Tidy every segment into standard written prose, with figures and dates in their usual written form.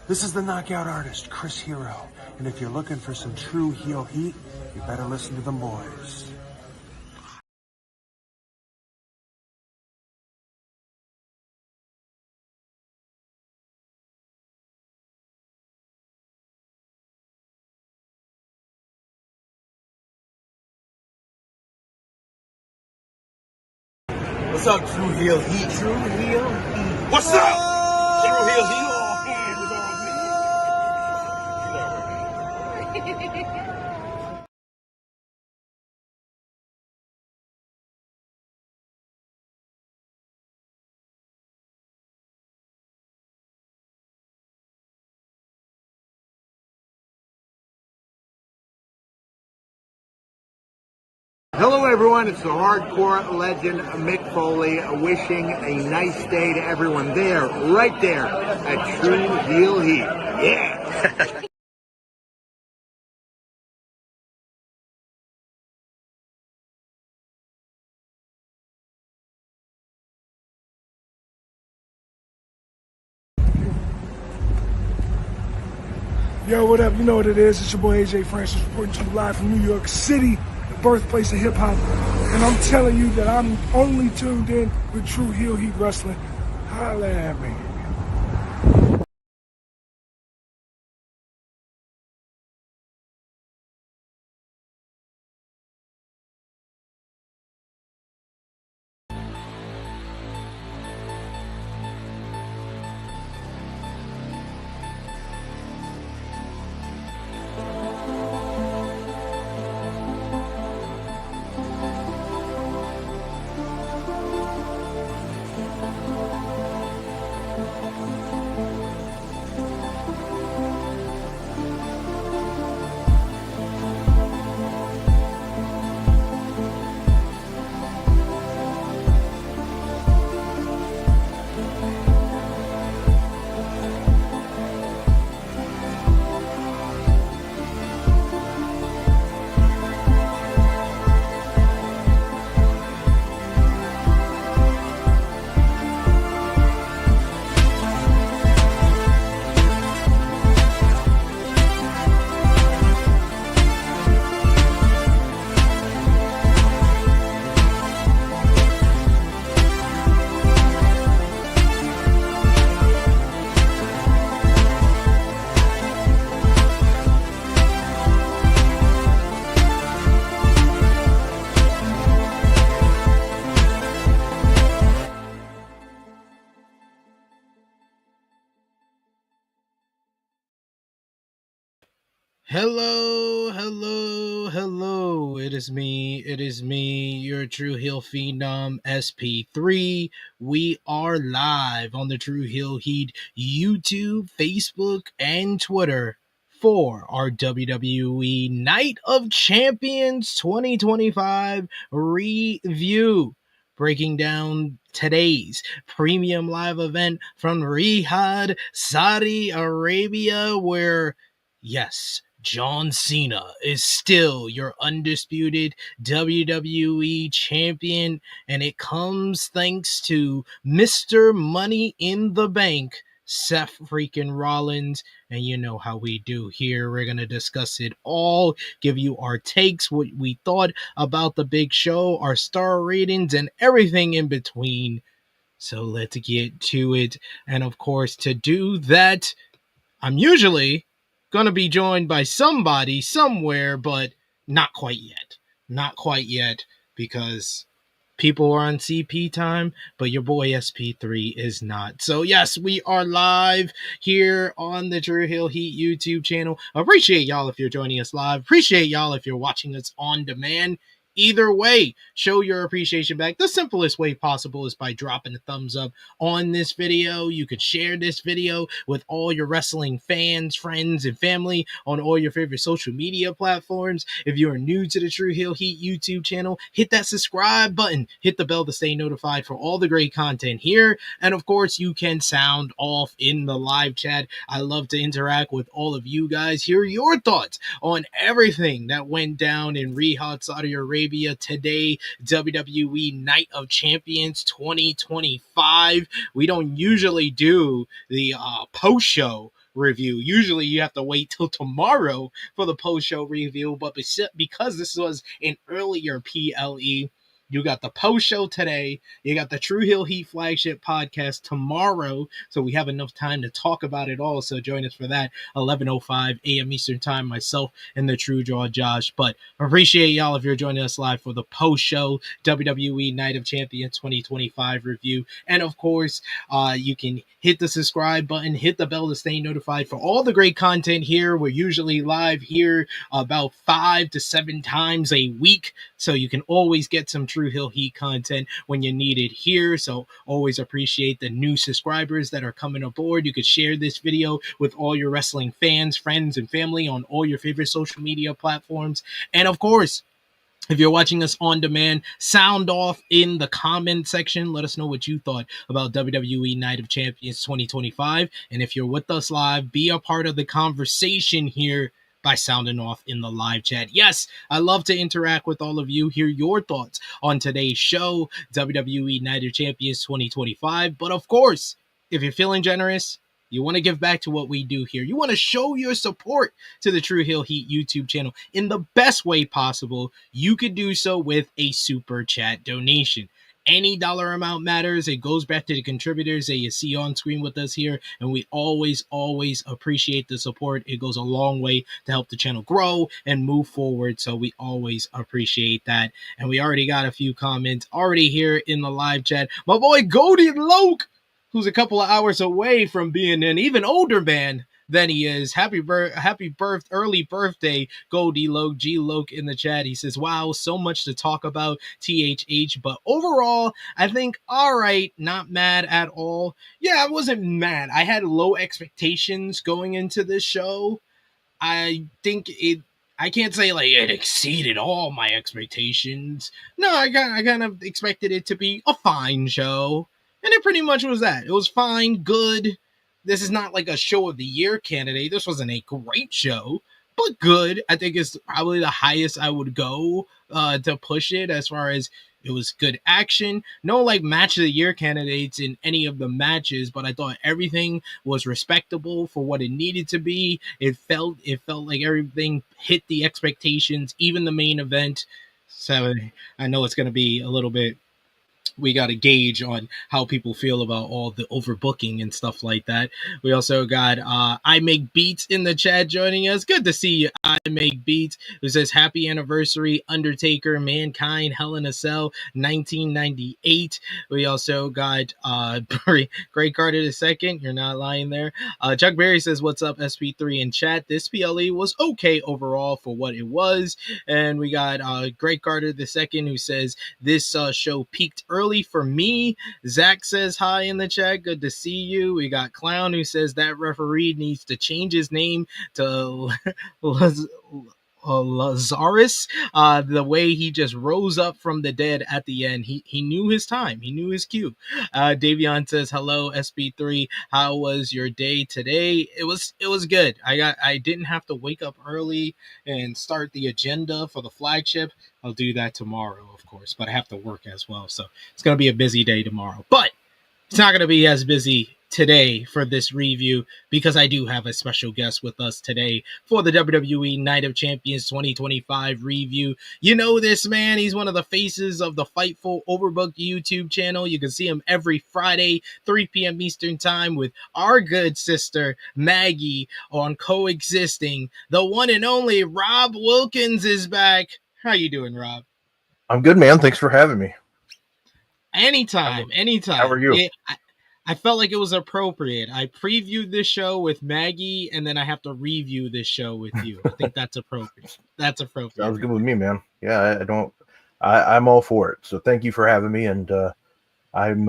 This is the knockout artist, Chris Hero. And if you're looking for some true heel heat, you better listen to them boys. What's up, True Heel Heat? True Heel Heat. What's up? True Heel Heat. All hands is on me. Hello everyone, it's the hardcore legend Mick Foley wishing a nice day to everyone there, right there at True Heel Heat. Yeah! Yo, what up? You know what it is. It's your boy AJ Francis reporting to you live from New York City, the birthplace of hip hop. And I'm telling you that I'm only tuned in with True Heel Heat Wrestling. Holla at me. Hello, it is me, your True Heel Phenom SP3. We are live on the True Heel Heat YouTube, Facebook, and Twitter for our WWE Night of Champions 2025 review. Breaking down today's premium live event from Riyadh, Saudi Arabia, where, yes, John Cena is still your undisputed WWE champion, and it comes thanks to Mr. Money in the Bank, Seth freaking Rollins. And you know how we do here. We're going to discuss it all, give you our takes, what we thought about the big show, our star ratings, and everything in between. So let's get to it. And of course, to do that, I'm usually gonna be joined by somebody somewhere, but not quite yet, because people are on CP time, but your boy SP3 is not. So yes, we are live here on the True Heel Heat YouTube channel. Appreciate y'all if you're joining us live. Appreciate y'all if you're watching us on demand. Either way, show your appreciation back. The simplest way possible is by dropping a thumbs up on this video. You could share this video with all your wrestling fans, friends, and family on all your favorite social media platforms. If you are new to the True Heel Heat YouTube channel, hit that subscribe button. Hit the bell to stay notified for all the great content here. And of course, you can sound off in the live chat. I love to interact with all of you guys. Hear your thoughts on everything that went down in Riyadh, Saudi Arabia, Arabia today, WWE Night of Champions 2025. We don't usually do the post-show review. Usually you have to wait till tomorrow for the post-show review, but because this was an earlier PLE, you got the post show today. You got the True Heel Heat flagship podcast tomorrow. So we have enough time to talk about it all. So join us for that. 11:05 a.m. Eastern time. Myself and the True Draw Josh. But appreciate y'all if you're joining us live for the post show WWE Night of Champions 2025 review. And of course, you can hit the subscribe button, hit the bell to stay notified for all the great content here. We're usually live here about 5 to 7 times a week. So you can always get some True Heel Heat content when you need it here. So always appreciate the new subscribers that are coming aboard. You could share this video with all your wrestling fans, friends, and family on all your favorite social media platforms. And of course, if you're watching us on demand, sound off in the comment section. Let us know what you thought about WWE Night of Champions 2025. And if you're with us live, be a part of the conversation here by sounding off in the live chat. Yes, I love to interact with all of you, hear your thoughts on today's show, WWE Night of Champions 2025. But of course, if you're feeling generous, you want to give back to what we do here, you want to show your support to the True Heel Heat YouTube channel in the best way possible, you could do so with a super chat donation. Any dollar amount matters. It goes back to the contributors that you see on screen with us here, and we always appreciate the support. It goes a long way to help the channel grow and move forward, so we always appreciate that. And we already got a few comments already here in the live chat. My boy Cody Loke, who's a couple of hours away from being an even older man than he is. Early birthday, Goldie Loke, G Loke in the chat. He says, wow, so much to talk about, THH, but overall, I think, all right, not mad at all. Yeah, I wasn't mad. I had low expectations going into this show. I think I can't say like it exceeded all my expectations. No, I kind of expected it to be a fine show. And it pretty much was that. It was fine, good. This is not like a show of the year candidate. This wasn't a great show, but good. I think it's probably the highest I would go to push it as far as it was good action. No like match of the year candidates in any of the matches, but I thought everything was respectable for what it needed to be. It felt like everything hit the expectations, even the main event. So I know it's going to be a little bit, we got to gauge on how people feel about all the overbooking and stuff like that. We also got I Make Beats in the chat joining us. Good to see you, I Make Beats, who says happy anniversary, Undertaker, Mankind, Hell in a Cell, 1998. We also got Great Carter II. You're not lying there. Chuck Berry says, what's up, SP3 in chat? This PLE was okay overall for what it was. And we got Great Carter II, who says this show peaked early for me. Zach says hi in the chat. Good to see you. We got Clown, who says that referee needs to change his name to Lazarus. The way he just rose up from the dead at the end. He knew his time. He knew his cue. Davion says, hello, SP3. How was your day today? It was good. I didn't have to wake up early and start the agenda for the flagship. I'll do that tomorrow, of course, but I have to work as well. So it's going to be a busy day tomorrow, but it's not going to be as busy today for this review because I do have a special guest with us today for the WWE Night of Champions 2025 review. You know this man, he's one of the faces of the Fightful Overbooked YouTube channel. You can see him every Friday, 3 p.m. Eastern time with our good sister Maggie on Coexisting. The one and only Rob Wilkins is back. How you doing, Rob? I'm good, man. Thanks for having me. Anytime. How are you? I felt like it was appropriate. I previewed this show with Maggie, and then I have to review this show with you. I think that's appropriate. That's appropriate. Sounds good with me, man. Yeah, I'm all for it. So thank you for having me, and I'm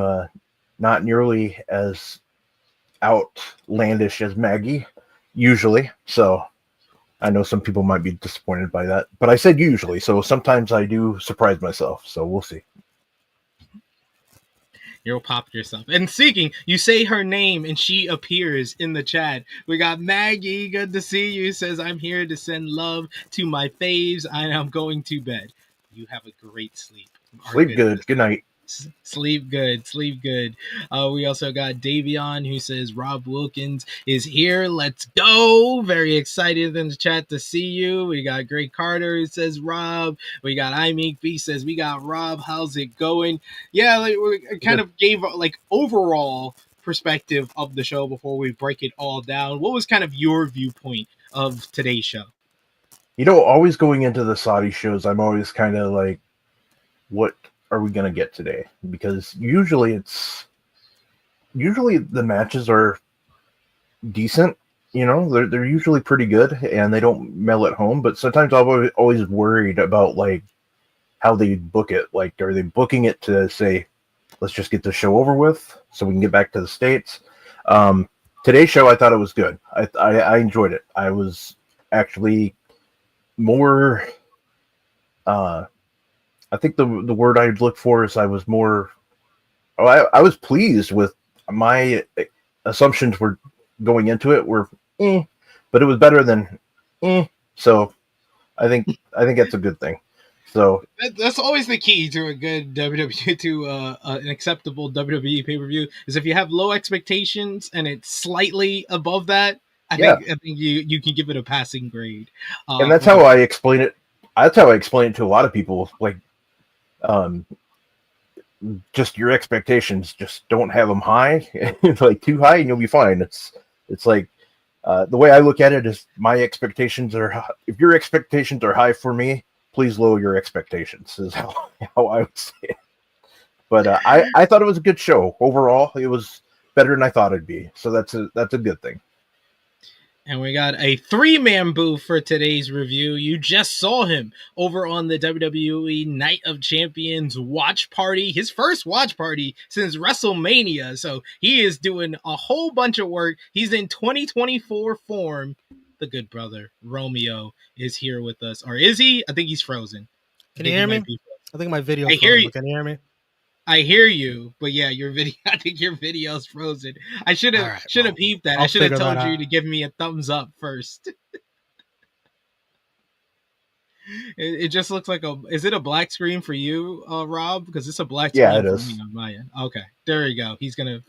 not nearly as outlandish as Maggie usually, so I know some people might be disappointed by that, but I said usually, so sometimes I do surprise myself, so we'll see. You'll pop yourself. And speaking, you say her name and she appears in the chat. We got Maggie, good to see you, says, I'm here to send love to my faves and I'm going to bed. You have a great sleep. Sleep good. Good night. Sleep good. Sleep good. We also got Davion who says Rob Wilkins is here. Let's go. Very excited in the chat to see you. We got Greg Carter who says Rob. We got Imake B says we got Rob. How's it going? Yeah, like, we kind of gave like overall perspective of the show before we break it all down. What was kind of your viewpoint of today's show? You know, always going into the Saudi shows, I'm always kind of like, what are we going to get today? Because usually the matches are decent, you know, they're usually pretty good and they don't mail it home, but sometimes I'm always worried about like how they book it. Like, are they booking it to say, let's just get the show over with so we can get back to the States? Today's show, I thought it was good. I enjoyed it. I was actually more, I think the word I'd look for is I was more, I was pleased with my assumptions were going into it were, but it was better than, so I think that's a good thing. So that's always the key to a good WWE, to an acceptable WWE pay-per-view, is if you have low expectations and it's slightly above that, I think you can give it a passing grade. And that's how I explain it. That's how I explain it to a lot of people. Like, just your expectations, just don't have them high. Like too high and you'll be fine. It's like, the way I look at it is my expectations are, if your expectations are high for me, please lower your expectations, is how I would say it. But I thought it was a good show. Overall, it was better than I thought it'd be. So that's a good thing. And we got a 3-man booth for today's review. You just saw him over on the WWE Night of Champions watch party. His first watch party since WrestleMania. So he is doing a whole bunch of work. He's in 2024 form. The good brother, Romeo, is here with us. Or is he? I think he's frozen. Can you hear me? I think my video. I hear you. Can you hear me? I hear you, but yeah, your video. I think your video's frozen. I should have peeped that. I should have told you to give me a thumbs up first. It just looks like a. Is it a black screen for you, Rob? Because it's a black screen. Yeah, it for is. me on my end. Okay, there you go. He's gonna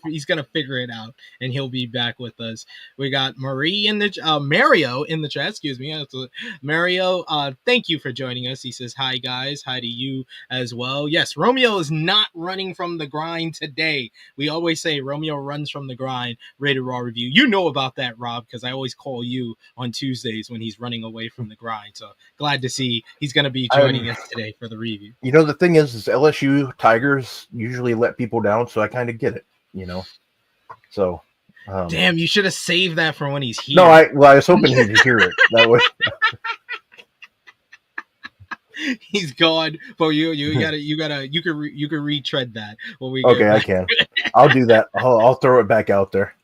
figure it out, and he'll be back with us. We got Mario in the chat. Excuse me, Mario. Thank you for joining us. He says hi, guys. Hi to you as well. Yes, Romeo is not running from the grind today. We always say Romeo runs from the grind. Rated Raw review. You know about that, Rob, because I always call you on Tuesdays when he's running away from the grind. So glad to see he's going to be joining us today for the review. You know, the thing is LSU Tigers usually let people down, so I kind of get it, you know. So, damn, you should have saved that for when he's here. No, I was hoping he'd hear it. That way. He's gone, but you can retread that. When we okay, I can. I'll do that. I'll throw it back out there.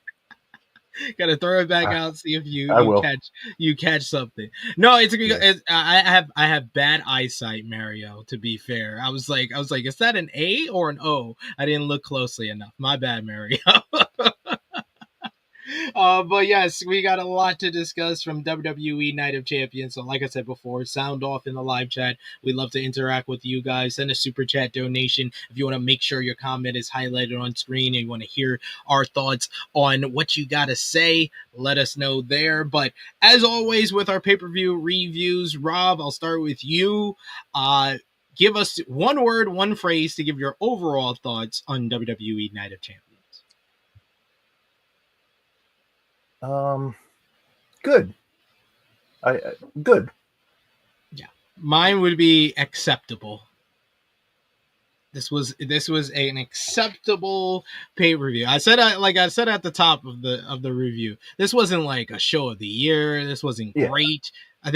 Gotta throw it back out, see if you catch something. No, I have bad eyesight, Mario, to be fair. I was like, is that an A or an O? I didn't look closely enough. My bad, Mario. But yes, we got a lot to discuss from WWE Night of Champions. So like I said before, sound off in the live chat. We love to interact with you guys. Send a super chat donation if you want to make sure your comment is highlighted on screen and you want to hear our thoughts on what you got to say. Let us know there. But as always with our pay-per-view reviews, Rob, I'll start with you. Give us one word, one phrase to give your overall thoughts on WWE Night of Champions. Good. Good. Yeah, mine would be acceptable. This was an acceptable pay-per-view. I said at the top of the review, this wasn't like a show of the year. This wasn't great. I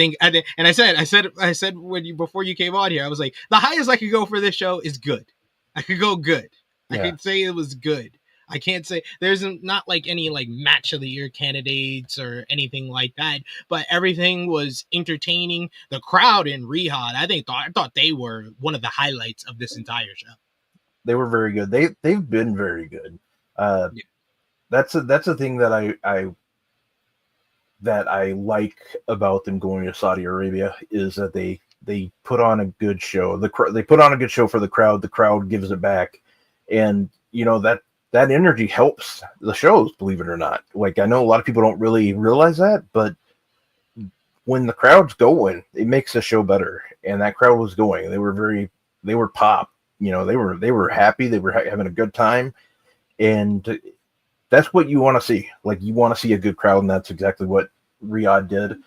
said before you came on here, I was like, the highest I could go for this show is good. I could go good. I could say it was good. I can't say there's not like any like match of the year candidates or anything like that, but everything was entertaining. The crowd in Riyadh, I thought they were one of the highlights of this entire show. They were very good. They've been very good. That's a thing that I like about them going to Saudi Arabia is that they they put on a good show. They put on a good show for the crowd. The crowd gives it back, and that energy helps the shows. Believe it or not, like I know a lot of people don't really realize that, but when the crowd's going, it makes the show better. And that crowd was going. They were pop. They were happy. They were having a good time, and that's what you want to see. Like you want to see a good crowd, and that's exactly what Riyadh did.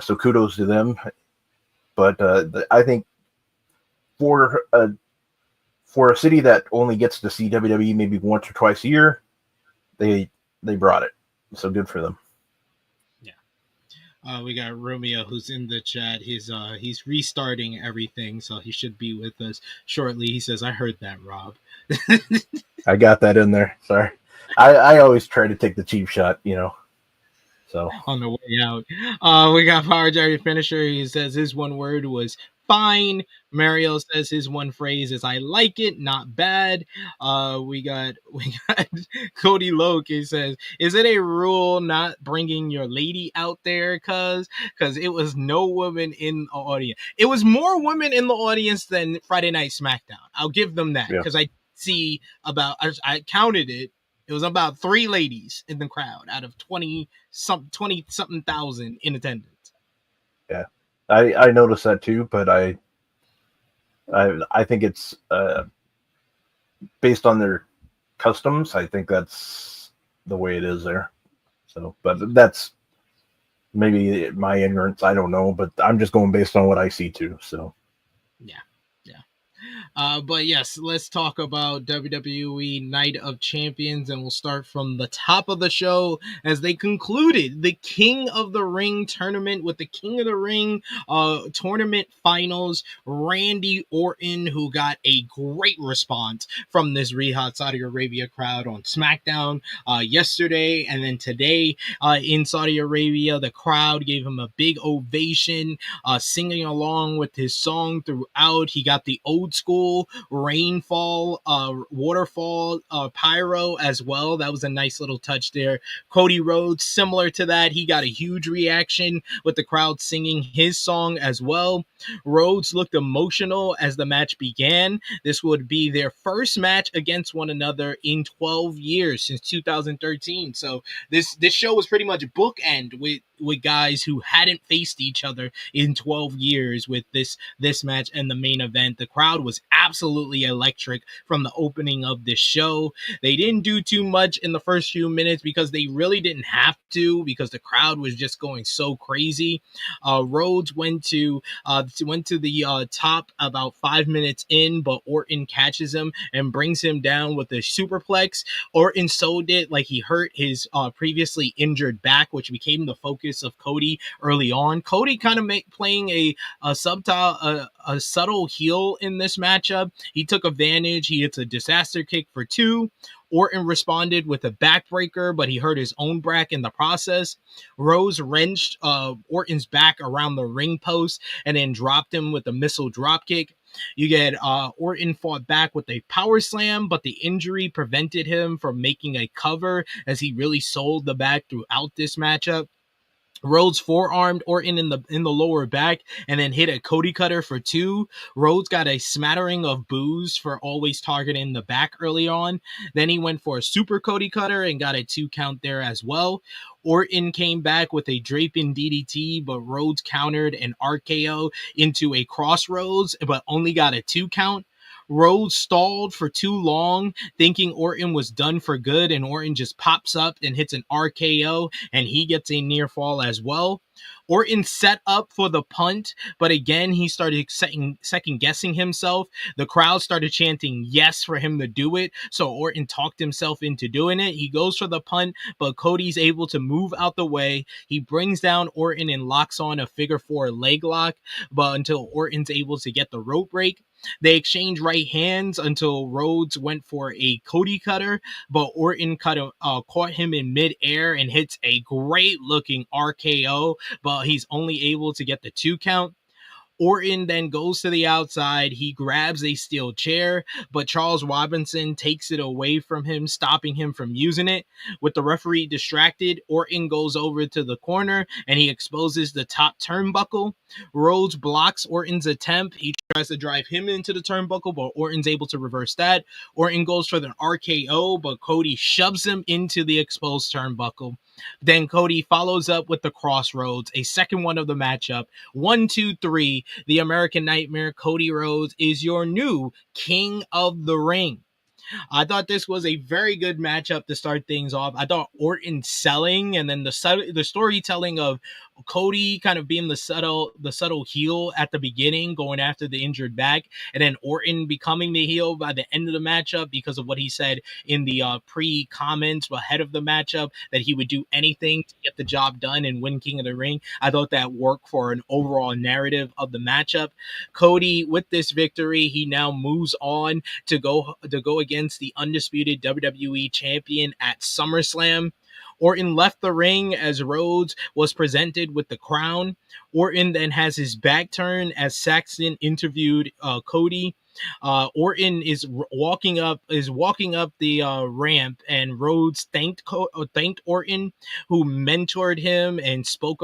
So kudos to them. But I think for a city that only gets to see WWE maybe once or twice a year, they brought it. So good for them. Yeah. We got Romeo who's in the chat. He's restarting everything, so he should be with us shortly. He says, "I heard that, Rob." I got that in there. Sorry. I always try to take the cheap shot, So on the way out. We got Power Jerry Finisher. He says his one word was fine. Mario says his one phrase is I like it, not bad. We got Cody Loke. He says, is it a rule not bringing your lady out there? Cause it was no women in the audience. It was more women in the audience than Friday Night SmackDown. I'll give them that because I see I counted it. It was about 3 ladies in the crowd out of 20 something thousand in attendance. Yeah, I noticed that too, but I think it's based on their customs. I think that's the way it is there. So, but that's maybe my ignorance. I don't know, but I'm just going based on what I see too. So, yeah. But yes, let's talk about WWE Night of Champions, and we'll start from the top of the show as they concluded the King of the Ring tournament with the King of the Ring tournament finals. Randy Orton, who got a great response from this Riyadh, Saudi Arabia crowd on SmackDown yesterday, and then today in Saudi Arabia, the crowd gave him a big ovation, singing along with his song throughout. He got the old school rainfall, waterfall, pyro as well. That was a nice little touch there. Cody Rhodes, similar to that, he got a huge reaction with the crowd singing his song as well. Rhodes looked emotional as the match began. This would be their first match against one another in 12 years since 2013. So this show was pretty much bookend with guys who hadn't faced each other in 12 years with this match and the main event. The crowd was absolutely electric from the opening of this show. They didn't do too much in the first few minutes because they really didn't have to, because the crowd was just going so crazy. Rhodes went to the top about 5 minutes in, but Orton catches him and brings him down with a superplex. Orton sold it like he hurt his previously injured back, which became the focus of Cody early on. Cody kind of playing a subtle heel in this matchup. He took advantage. He hits a disaster kick for 2. Orton responded with a backbreaker, but he hurt his own back in the process. Rose wrenched Orton's back around the ring post and then dropped him with a missile dropkick. You get Orton fought back with a power slam, but the injury prevented him from making a cover as he really sold the back throughout this matchup. Rhodes forearmed Orton in the lower back and then hit a Cody cutter for 2. Rhodes got a smattering of boos for always targeting the back early on. Then he went for a super Cody cutter and got a 2 count there as well. Orton came back with a draping DDT, but Rhodes countered an RKO into a crossroads, but only got a 2 count. Rhodes stalled for too long, thinking Orton was done for good, and Orton just pops up and hits an RKO, and he gets a near fall as well. Orton set up for the punt, but again, he started second guessing himself. The crowd started chanting yes for him to do it, so Orton talked himself into doing it. He goes for the punt, but Cody's able to move out the way. He brings down Orton and locks on a figure 4 leg lock, but until Orton's able to get the rope break. They exchanged right hands until Rhodes went for a Cody cutter, but Orton caught him in midair and hits a great looking RKO, but he's only able to get the 2 count. Orton then goes to the outside. He grabs a steel chair, but Charles Robinson takes it away from him, stopping him from using it. With the referee distracted, Orton goes over to the corner and he exposes the top turnbuckle. Rhodes blocks Orton's attempt. He tries to drive him into the turnbuckle, but Orton's able to reverse that. Orton goes for the RKO, but Cody shoves him into the exposed turnbuckle. Then Cody follows up with the Crossroads, a second one of the matchup. 1, 2, 3. The American Nightmare, Cody Rhodes, is your new King of the Ring. I thought this was a very good matchup to start things off. I thought Orton selling, and then the storytelling of Cody kind of being the subtle heel at the beginning, going after the injured back, and then Orton becoming the heel by the end of the matchup because of what he said in the pre-comments ahead of the matchup, that he would do anything to get the job done and win King of the Ring. I thought that worked for an overall narrative of the matchup. Cody, with this victory, he now moves on to go against the undisputed WWE champion at SummerSlam. Orton left the ring as Rhodes was presented with the crown. Orton then has his back turned as Saxton interviewed Cody. Orton is walking up the ramp, and Rhodes thanked Orton, who mentored him and spoke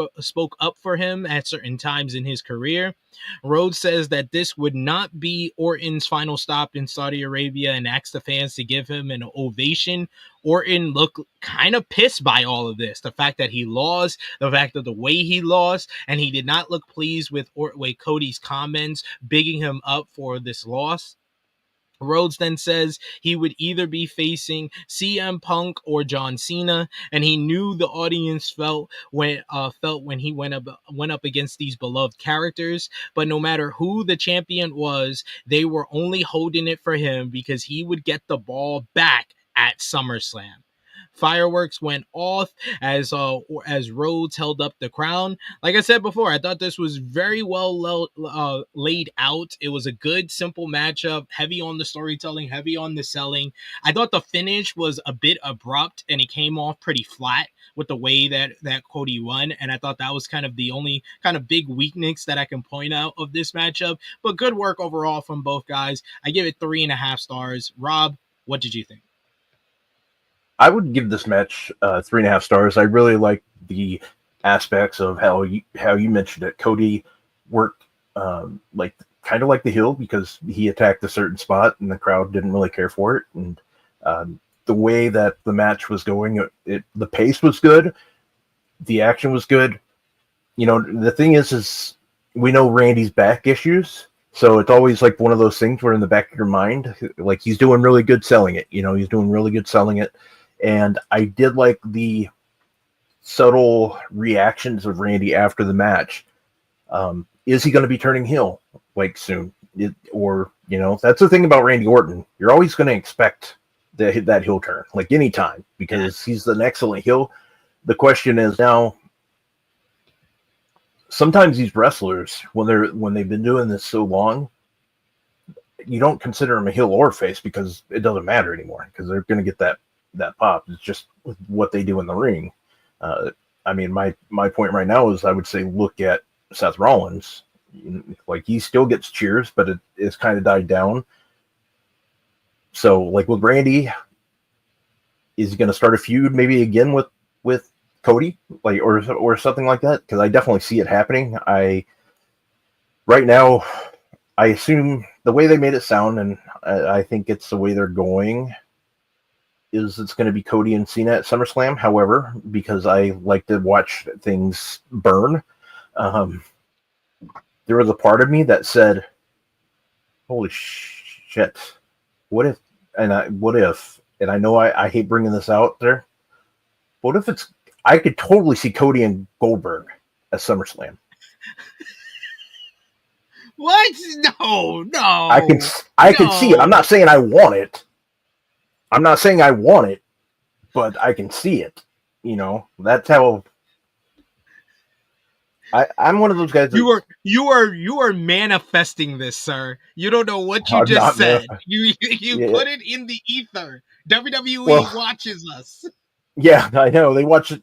up for him at certain times in his career. Rhodes says that this would not be Orton's final stop in Saudi Arabia and asks the fans to give him an ovation. Orton looked kind of pissed by all of this. The fact that he lost, the fact of the way he lost, and he did not look pleased with Cody's comments, bigging him up for this loss. Rhodes then says he would either be facing CM Punk or John Cena, and he knew the audience felt when he went up against these beloved characters. But no matter who the champion was, they were only holding it for him because he would get the ball back at SummerSlam. Fireworks went off as Rhodes held up the crown. Like I said before, I thought this was very well laid out. It was a good, simple matchup, heavy on the storytelling, heavy on the selling. I thought the finish was a bit abrupt, and it came off pretty flat with the way that Cody won, and I thought that was kind of the only kind of big weakness that I can point out of this matchup. But good work overall from both guys. I give it 3.5 stars. Rob, what did you think? I would give this match 3.5 stars. I really like the aspects of how you mentioned it. Cody worked kind of like the heel because he attacked a certain spot and the crowd didn't really care for it. And the way that the match was going, the pace was good, the action was good. You know, the thing is we know Randy's back issues. So it's always like one of those things where in the back of your mind, like he's doing really good selling it. You know, he's doing really good selling it. And I did like the subtle reactions of Randy after the match. Is he going to be turning heel like soon? That's the thing about Randy Orton. You're always going to expect that heel turn, like anytime, because he's an excellent heel. The question is now, sometimes these wrestlers, when they've been doing this so long, you don't consider them a heel or face because it doesn't matter anymore because they're going to get that pop. It's just what they do in the ring. I mean, my point right now is I would say look at Seth Rollins. Like, he still gets cheers, but it's kind of died down. So, like with Randy, is he going to start a feud maybe again with Cody, like or something like that? Because I definitely see it happening. Right now, I assume the way they made it sound, and I think it's the way they're going, is it's going to be Cody and Cena at SummerSlam. However, because I like to watch things burn, there was a part of me that said, holy shit, what if, and I know I hate bringing this out there, what if I could totally see Cody and Goldberg at SummerSlam. What? No. I can see it. I'm not saying I want it. But I can see it. You know, that's how I'm one of those guys. You are manifesting this, sir. You don't know what you just said. You put it in the ether. WWE watches us. Yeah, I know. They watch it.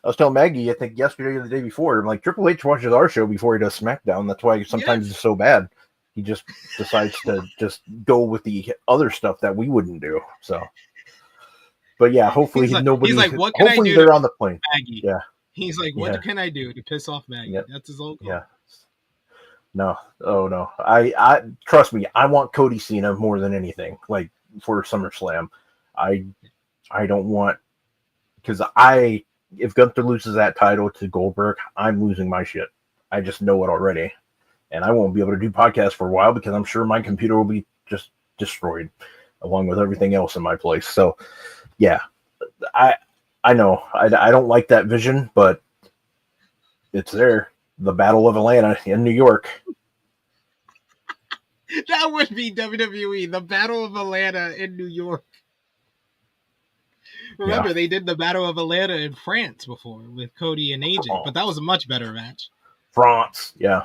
I was telling Maggie, I think yesterday or the day before, I'm like, Triple H watches our show before he does SmackDown. That's why sometimes it's so bad. He just decides to just go with the other stuff that we wouldn't do. So, but yeah, hopefully he's nobody. like, what can hopefully I do they're on the plane. Maggie? Yeah. He's like, what can I do to piss off Maggie? Yep. That's his whole goal. Yeah. No. Oh no. I trust me. I want Cody Cena more than anything. Like for SummerSlam, I don't want because if Gunther loses that title to Goldberg, I'm losing my shit. I just know it already, and I won't be able to do podcasts for a while because I'm sure my computer will be just destroyed, along with everything else in my place. So, yeah, I know I don't like that vision, but it's there. The Battle of Atlanta in New York. That would be WWE, the Battle of Atlanta in New York. Remember, they did the Battle of Atlanta in France before with Cody and AJ, but that was a much better match. France, yeah.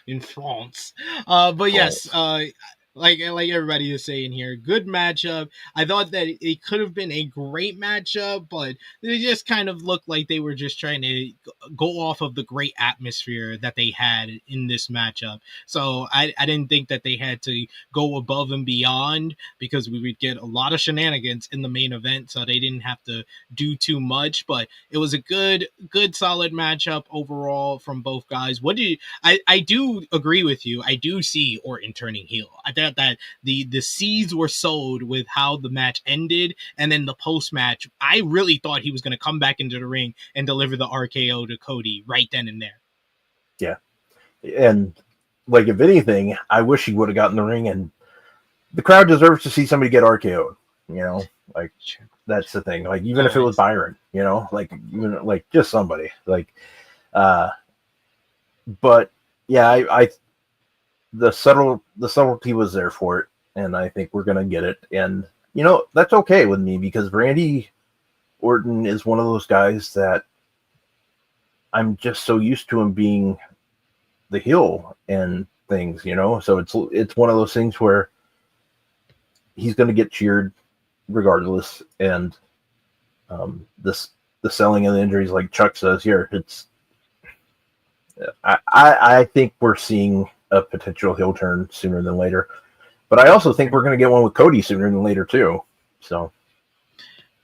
In France. But yes, like everybody is saying here, good matchup. I thought that it could have been a great matchup, but they just kind of looked like they were just trying to go off of the great atmosphere that they had in this matchup. So I didn't think that they had to go above and beyond because we would get a lot of shenanigans in the main event, so they didn't have to do too much. But it was a good solid matchup overall from both guys. I do agree with you. I do see Orton turning heel. I thought that the seeds were sowed with how the match ended, and then the post match, I really thought he was going to come back into the ring and deliver the RKO to Cody right then and there. Yeah, and like if anything, I wish he would have gotten in the ring, and the crowd deserves to see somebody get RKO'd. You know, like that's the thing. Like even if it was Byron, you know, like even like just somebody like, but yeah, I the subtlety was there for it, and I think we're gonna get it. And you know, that's okay with me because Randy Orton is one of those guys that I'm just so used to him being the heel and things, you know. So it's one of those things where he's gonna get cheered regardless, and the selling and the injuries, like Chuck says here, it's I think we're seeing a potential heel turn sooner than later, but I also think we're going to get one with Cody sooner than later too. So,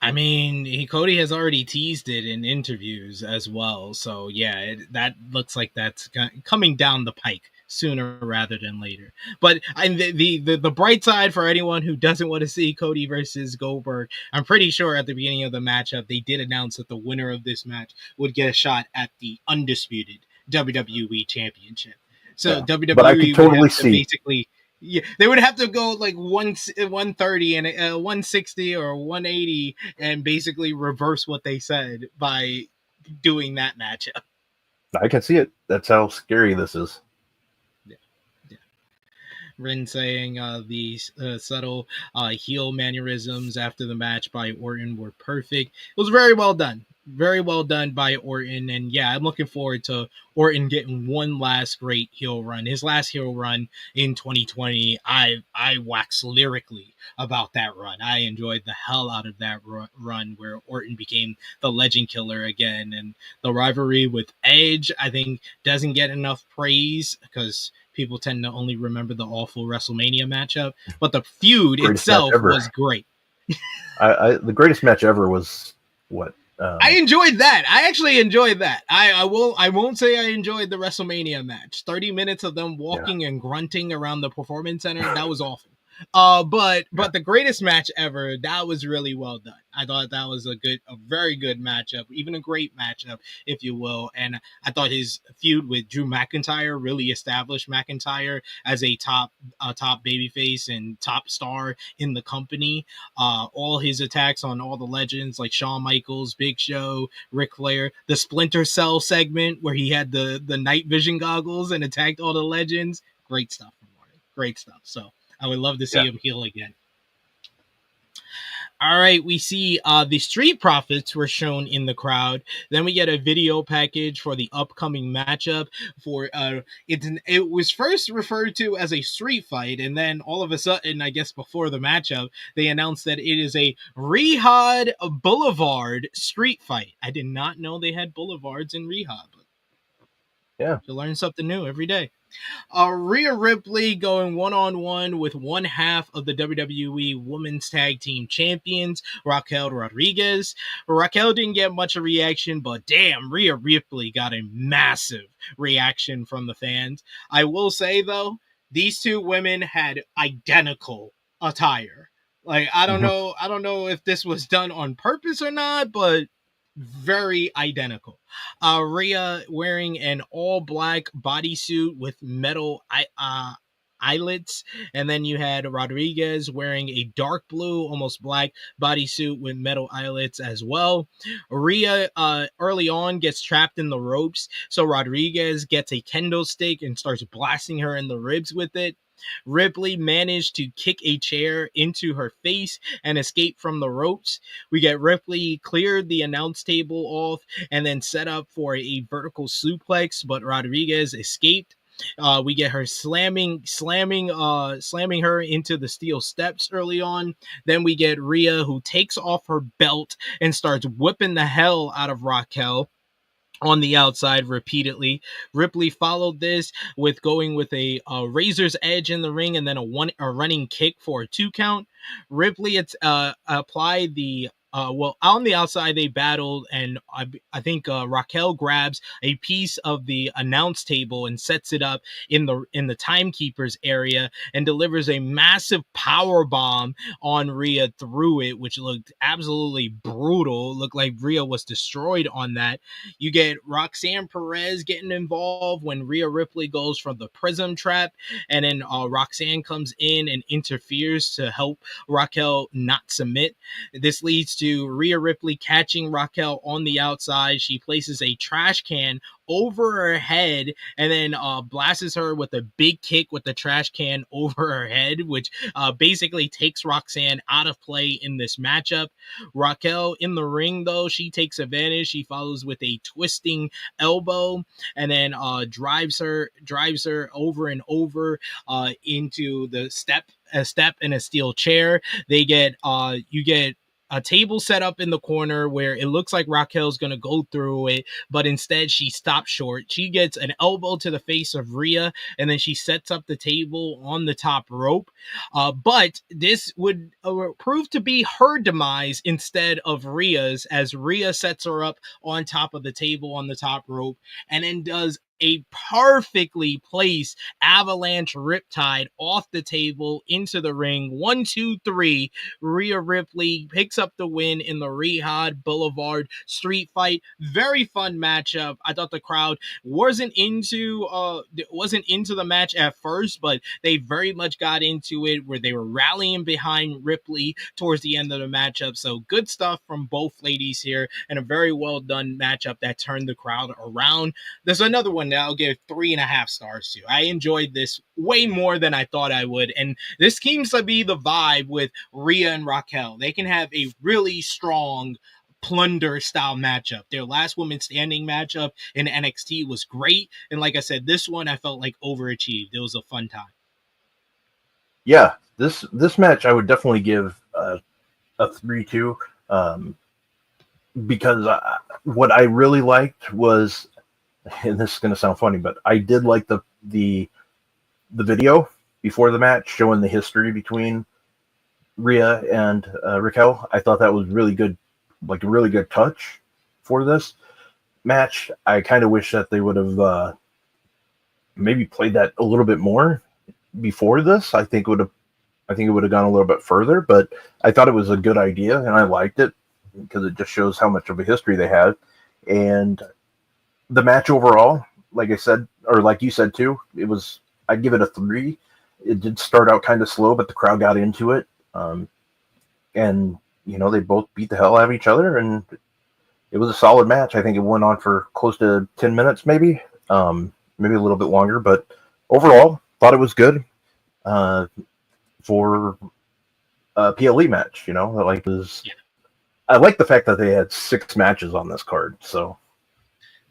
I mean, Cody has already teased it in interviews as well. So yeah, that looks like that's coming down the pike sooner rather than later. But the bright side for anyone who doesn't want to see Cody versus Goldberg, I'm pretty sure at the beginning of the matchup they did announce that the winner of this match would get a shot at the undisputed WWE Championship. So WWE but I could totally would have to see basically. Yeah, they would have to go like 130 and 160 or 180 and basically reverse what they said by doing that matchup. I can see it. That's how scary this is. Rin saying the subtle heel mannerisms after the match by Orton were perfect. It was very well done. Very well done by Orton. And yeah, I'm looking forward to Orton getting one last great heel run. His last heel run in 2020, I waxed lyrically about that run. I enjoyed the hell out of that run where Orton became the legend killer again. And the rivalry with Edge, I think, doesn't get enough praise because people tend to only remember the awful WrestleMania matchup, but the feud itself was great. The greatest match ever was what? I enjoyed that. I actually enjoyed that. I won't say I enjoyed the WrestleMania match. 30 minutes of them walking and grunting around the performance center, that was awful. But the greatest match ever, that was really well done. I thought that was a very good matchup, even a great matchup, if you will. And I thought his feud with Drew McIntyre really established McIntyre as a top babyface and top star in the company. All his attacks on all the legends like Shawn Michaels, Big Show, Ric Flair, the Splinter Cell segment where he had the night vision goggles and attacked all the legends. Great stuff from Martin. Great stuff. So I would love to see him heel again. All right, we see the Street Profits were shown in the crowd. Then we get a video package for the upcoming matchup. For it was first referred to as a street fight, and then all of a sudden, I guess before the matchup, they announced that it is a Rehab Boulevard street fight. I did not know they had boulevards in Rehab. Yeah, you learn something new every day. Rhea Ripley going one-on-one with one half of the WWE Women's Tag Team Champions, Raquel Rodriguez. Raquel didn't get much of a reaction, but damn, Rhea Ripley got a massive reaction from the fans. I will say, though, these two women had identical attire. Like, I don't know if this was done on purpose or not, but very identical. Rhea wearing an all black bodysuit with metal eyelets, and then you had Rodriguez wearing a dark blue, almost black bodysuit with metal eyelets as well. Rhea early on gets trapped in the ropes, so Rodriguez gets a kendo stick and starts blasting her in the ribs with it. Ripley managed to kick a chair into her face and escape from the ropes. We get Ripley cleared the announce table off and then set up for a vertical suplex, but Rodriguez escaped. We get her slamming her into the steel steps early on. Then we get Rhea, who takes off her belt and starts whipping the hell out of Raquel on the outside repeatedly. Ripley followed this with going with a razor's edge in the ring and then a running kick for a 2 count. Ripley applied the on the outside they battled, and I think Raquel grabs a piece of the announce table and sets it up in the timekeepers area and delivers a massive power bomb on Rhea through it, which looked absolutely brutal. It looked like Rhea was destroyed on that. You get Roxanne Perez getting involved when Rhea Ripley goes from the prism trap, and then Roxanne comes in and interferes to help Raquel not submit. This leads to Rhea Ripley catching Raquel on the outside. She places a trash can over her head and then blasts her with a big kick with the trash can over her head, which basically takes Roxanne out of play in this matchup. Raquel in the ring, though, she takes advantage. She follows with a twisting elbow and then drives her over and over into the step in a steel chair. You get a table set up in the corner where it looks like Raquel's going to go through it, but instead she stops short. She gets an elbow to the face of Rhea, and then she sets up the table on the top rope. But this would prove to be her demise instead of Rhea's, as Rhea sets her up on top of the table on the top rope and then does a perfectly placed avalanche riptide off the table into the ring. 1, 2, 3. Rhea Ripley picks up the win in the Rehab Boulevard street fight. Very fun matchup. I thought the crowd wasn't into the match at first, but they very much got into it, where they were rallying behind Ripley towards the end of the matchup. So good stuff from both ladies here, and a very well done matchup that turned the crowd around. There's another one that I'll give 3.5 stars to. I enjoyed this way more than I thought I would, and this seems to be the vibe with Rhea and Raquel. They can have a really strong plunder style matchup. Their last woman standing matchup in NXT was great, and like I said, this one I felt like overachieved. It was a fun time. Yeah, this match I would definitely give a 3-2, because what I really liked was, and this is going to sound funny, but I did like the video before the match showing the history between Rhea and Raquel. I thought that was really good, like a really good touch for this match. I kind of wish that they would have maybe played that a little bit more before this. I think it would have gone a little bit further, but I thought it was a good idea and I liked it because it just shows how much of a history they had. And the match overall, like I said, or like you said too, I'd give it a 3. It did start out kind of slow, but the crowd got into it. And, they both beat the hell out of each other, and it was a solid match. I think it went on for close to 10 minutes, maybe a little bit longer, but overall, thought it was good for PLE match. You know, I like the fact that they had 6 matches on this card. So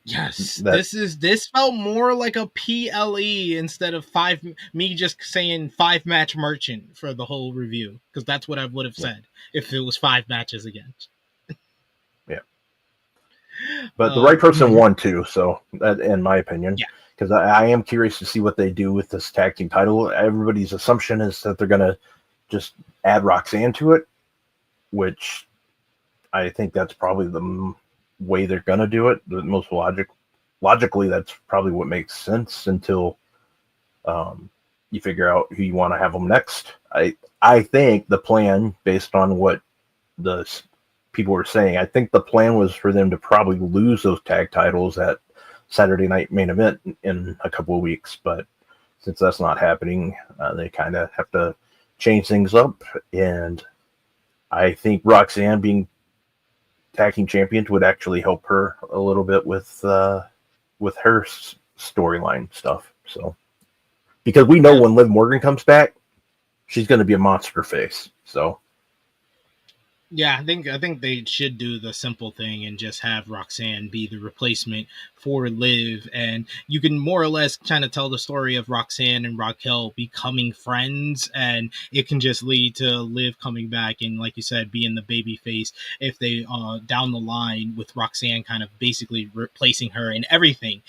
yes, this felt more like a PLE instead of 5. Me just saying 5-match merchant for the whole review, because that's what I would have said if it was 5 matches again. Yeah, but the right person won too. So that, in my opinion, because I am curious to see what they do with this tag team title. Everybody's assumption is that they're gonna just add Roxanne to it, which I think that's probably the way they're gonna do it. The most logically, that's probably what makes sense until you figure out who you want to have them next. I think the plan, based on what the people were saying, I think the plan was for them to probably lose those tag titles at Saturday Night Main Event in a couple of weeks, but since that's not happening, they kind of have to change things up, and I think Roxanne being tag team champion would actually help her a little bit with her storyline stuff. So, because we know when Liv Morgan comes back, she's going to be a monster face. So, yeah, I think they should do the simple thing and just have Roxanne be the replacement for Liv, and you can more or less kind of tell the story of Roxanne and Raquel becoming friends, and it can just lead to Liv coming back and, like you said, being the baby face if they down the line with Roxanne kind of basically replacing her in everything,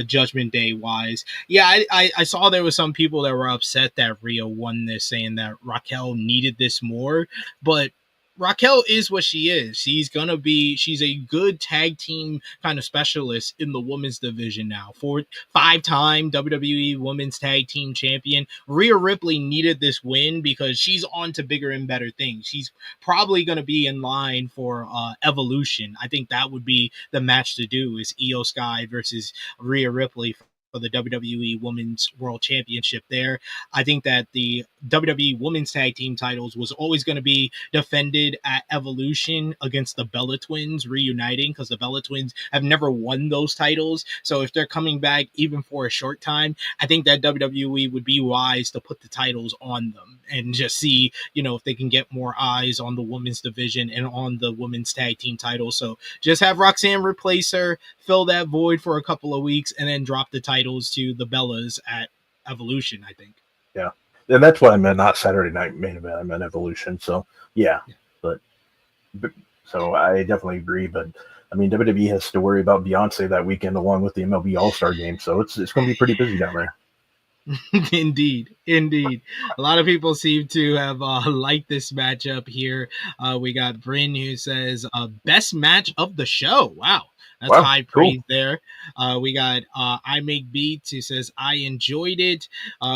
Judgment Day wise. Yeah, I saw there was some people that were upset that Rhea won this, saying that Raquel needed this more, but Raquel is what she is. She's a good tag team kind of specialist in the women's division now. 5-time WWE Women's Tag Team Champion. Rhea Ripley needed this win because she's on to bigger and better things. She's probably going to be in line for Evolution. I think that would be the match to do, is Io Sky versus Rhea Ripley for the WWE Women's World Championship there. I think that the WWE Women's Tag Team titles was always going to be defended at Evolution against the Bella Twins reuniting, because the Bella Twins have never won those titles. So if they're coming back even for a short time, I think that WWE would be wise to put the titles on them and just see, if they can get more eyes on the women's division and on the women's tag team title. So just have Roxanne replace her, fill that void for a couple of weeks, and then drop the titles to the Bellas at Evolution, I think. Yeah. And that's what I meant, not Saturday Night Main Event. I meant Evolution. So, yeah. But so I definitely agree. But, I mean, WWE has to worry about Beyonce that weekend along with the MLB All-Star Game. So it's going to be pretty busy down there. Indeed. A lot of people seem to have liked this matchup here. We got Bryn, who says best match of the show. Wow, that's high praise there. We got I Make Beats, who says I enjoyed it.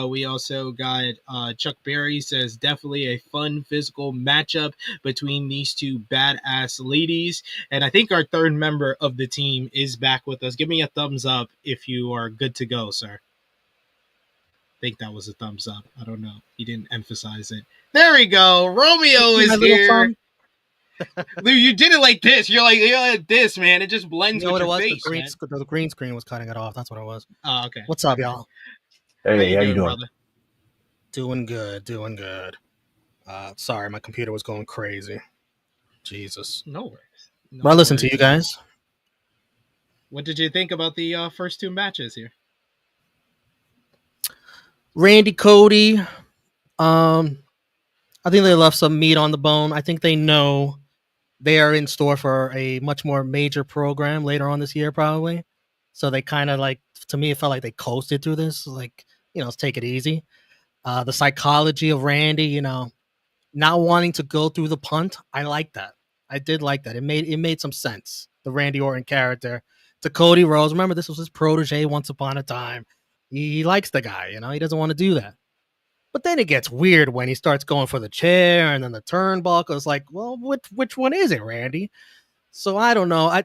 We also got Chuck Berry, says definitely a fun physical matchup between these two badass ladies. And I think our third member of the team is back with us. Give me a thumbs up if you are good to go, sir. I think that was a thumbs up. I don't know. He didn't emphasize it. There we go. Romeo is here. You did it like this. You're like this, man. It just blends with your face. The green screen was cutting it off. That's what it was. Oh, okay. What's up, y'all? Hey, how you doing? Brother? Doing good. Sorry, my computer was going crazy. Jesus. No worries. But I listened to you guys. What did you think about the first two matches here? Randy, Cody, I think they left some meat on the bone. I think they know they are in store for a much more major program later on this year, probably. So they kind of to me, it felt like they coasted through this. Let's take it easy. The psychology of Randy, not wanting to go through the punt. I like that. I did like that. It made some sense. The Randy Orton character to Cody Rhodes. Remember, this was his protege once upon a time. He likes the guy, he doesn't want to do that. But then it gets weird when he starts going for the chair and then the turnbuckle. It's like, well, which one is it, Randy? So I don't know.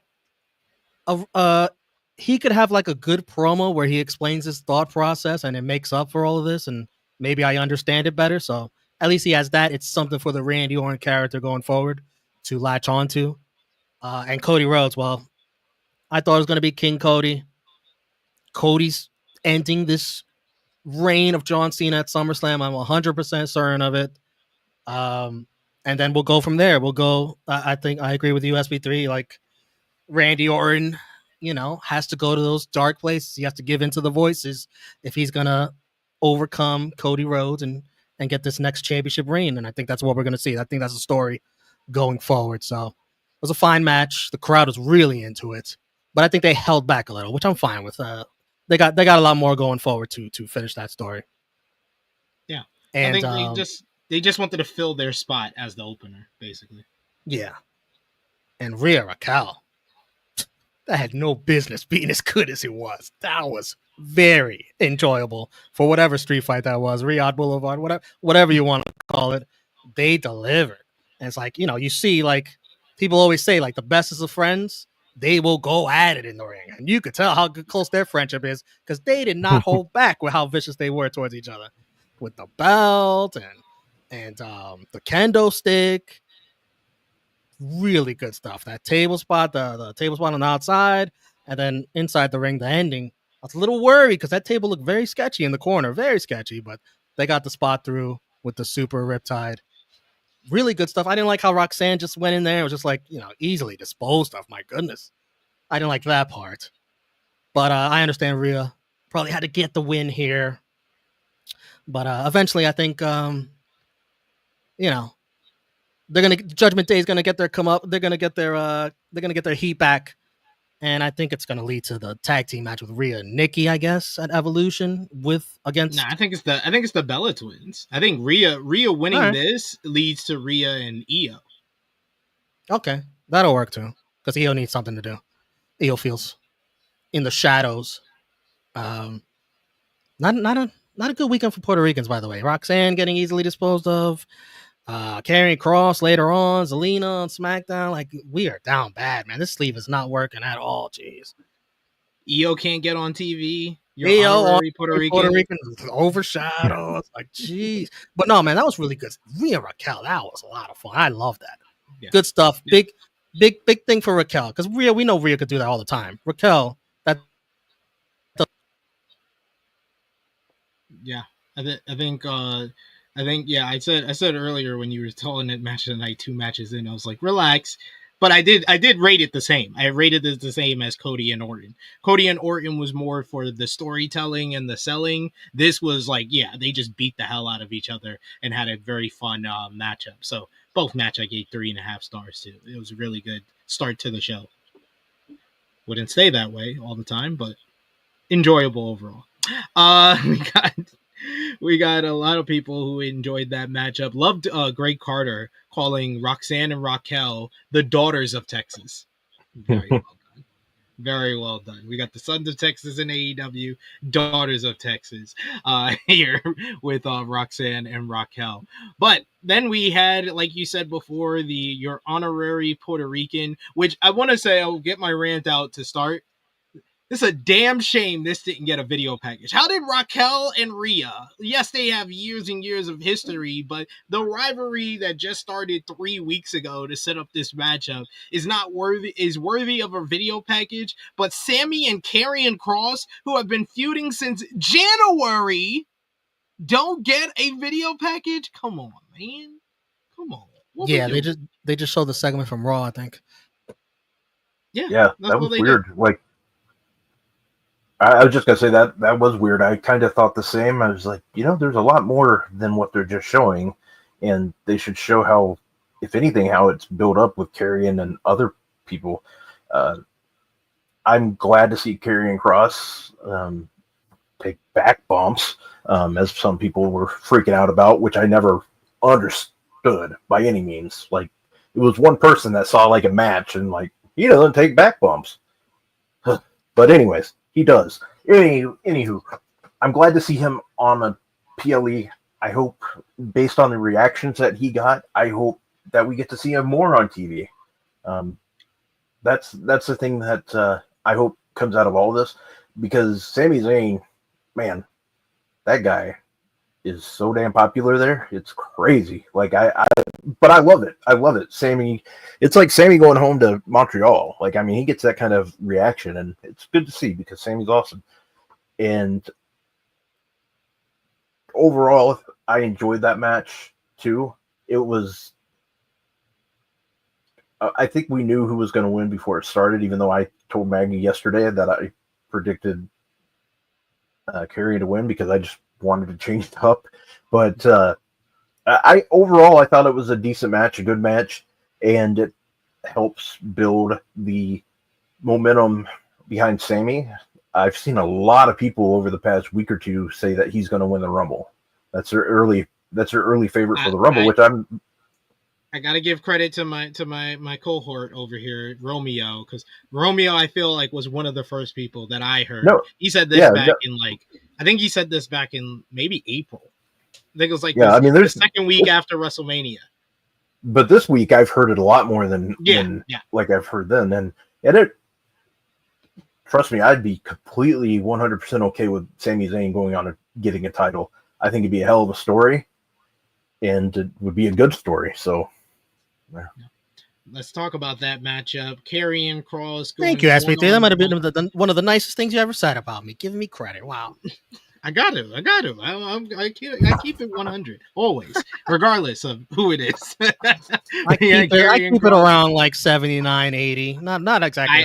He could have a good promo where he explains his thought process and it makes up for all of this, and maybe I understand it better. So at least he has that. It's something for the Randy Orton character going forward to latch onto. And Cody Rhodes, well, I thought it was going to be King Cody. Cody's ending this reign of John Cena at SummerSlam. I'm 100% certain of it. and then we'll go from there. We'll go. I think I agree with you, SP3. Like Randy Orton, has to go to those dark places. He has to give into the voices if he's gonna overcome Cody Rhodes and get this next championship reign. And I think that's what we're gonna see. I think that's the story going forward. So it was a fine match. The crowd was really into it, but I think they held back a little, which I'm fine with. They got a lot more going forward to finish that story. Yeah, and I think they just wanted to fill their spot as the opener, basically. Yeah, and Rhea Raquel, that had no business being as good as it was. That was very enjoyable for whatever street fight that was, Riyadh Boulevard, whatever you want to call it. They delivered, and it's like you see, like people always say, like the bestest of friends, they will go at it in the ring, and you could tell how close their friendship is because they did not hold back with how vicious they were towards each other, with the belt and the kendo stick. Really good stuff. That table spot, the table spot on the outside, and then inside the ring, the ending. I was a little worried because that table looked very sketchy in the corner, very sketchy, but they got the spot through with the super riptide. Really good stuff. I didn't like how Roxanne just went in there. It was just like, easily disposed of. My goodness. I didn't like that part. But I understand Rhea probably had to get the win here. But eventually, I think, Judgment Day is gonna get their come up. They're gonna get their heat back, and I think it's gonna lead to the tag team match with Rhea and Nikki, I guess, at Evolution against. I think it's the Bella Twins. I think Rhea winning this leads to Rhea and Io. Okay, that'll work too, because Io needs something to do. Io feels in the shadows. Not a good weekend for Puerto Ricans, by the way. Roxanne getting easily disposed of. Karrion Kross later on, Zelina on SmackDown. Like, we are down bad, man. This sleeve is not working at all. Jeez. Io can't get on TV. Io on Puerto Rican overshadowed. Like, jeez. But no, man, that was really good. Rhea Raquel, that was a lot of fun. I love that. Yeah. Good stuff. Yeah. Big thing for Raquel, because we know Rhea could do that all the time. Raquel, that. Yeah, I think. Yeah, I said earlier when you were calling it match of the night, 2 matches in, I was like, relax. But I did rate it the same. I rated it the same as Cody and Orton. Cody and Orton was more for the storytelling and the selling. This was like, yeah, they just beat the hell out of each other and had a very fun matchup. So both match I gave 3.5 stars to. It was a really good start to the show. Wouldn't stay that way all the time, but enjoyable overall. We got a lot of people who enjoyed that matchup. Loved Greg Carter calling Roxanne and Raquel the daughters of Texas. Very well done. Very well done. We got the Sons of Texas in AEW, daughters of Texas here with Roxanne and Raquel. But then we had, like you said before, your honorary Puerto Rican, which I want to say, I'll get my rant out to start. This is a damn shame this didn't get a video package. How did Raquel and Rhea, yes, they have years and years of history, but the rivalry that just started 3 weeks ago to set up this matchup is worthy of a video package. But Sami and Karrion Kross, who have been feuding since January, don't get a video package? Come on, man. Come on. Yeah, they just showed the segment from Raw, I think. Yeah, that was weird. Did. Like, I was just gonna say that was weird. I kind of thought the same. I was like, there's a lot more than what they're just showing, and they should show how, if anything, how it's built up with Karrion and other people. I'm glad to see Karrion Kross take back bumps, as some people were freaking out about, which I never understood by any means. Like, it was one person that saw like a match and like, he doesn't take back bumps. But anyways, he does. Anywho, I'm glad to see him on a PLE. I hope, based on the reactions that he got, I hope that we get to see him more on TV. That's the thing that I hope comes out of all this, because Sami Zayn, man, that guy is so damn popular there. It's crazy. Like, but I love it. I love it. Sami, it's like Sami going home to Montreal. Like, I mean, he gets that kind of reaction, and it's good to see because Sami's awesome. And overall, I enjoyed that match too. It was I think we knew who was going to win before it started, even though I told Maggie yesterday that I predicted Karrion to win because I just wanted to change it up. But I overall, I thought it was a decent match, a good match, and it helps build the momentum behind Sami. I've seen a lot of people over the past week or two say that he's going to win the Rumble. That's their early favorite for the Rumble, which I gotta give credit to my cohort over here, Romeo, because Romeo I feel like was one of the first people that I heard. No, he said this in I think he said this back in maybe April. I think it was like the second week after WrestleMania. But this week I've heard it a lot more than like I've heard then, and it. Trust me, I'd be completely 100% okay with Sami Zayn going on and getting a title. I think it'd be a hell of a story, and it would be a good story. So, yeah. Let's talk about that matchup. Karrion, Kross. Thank you, SPT. That might have been one of the nicest things you ever said about me. Giving me credit. Wow. I got him. I keep it 100 always, regardless of who it is. I keep it around like 79, 80. Not exactly.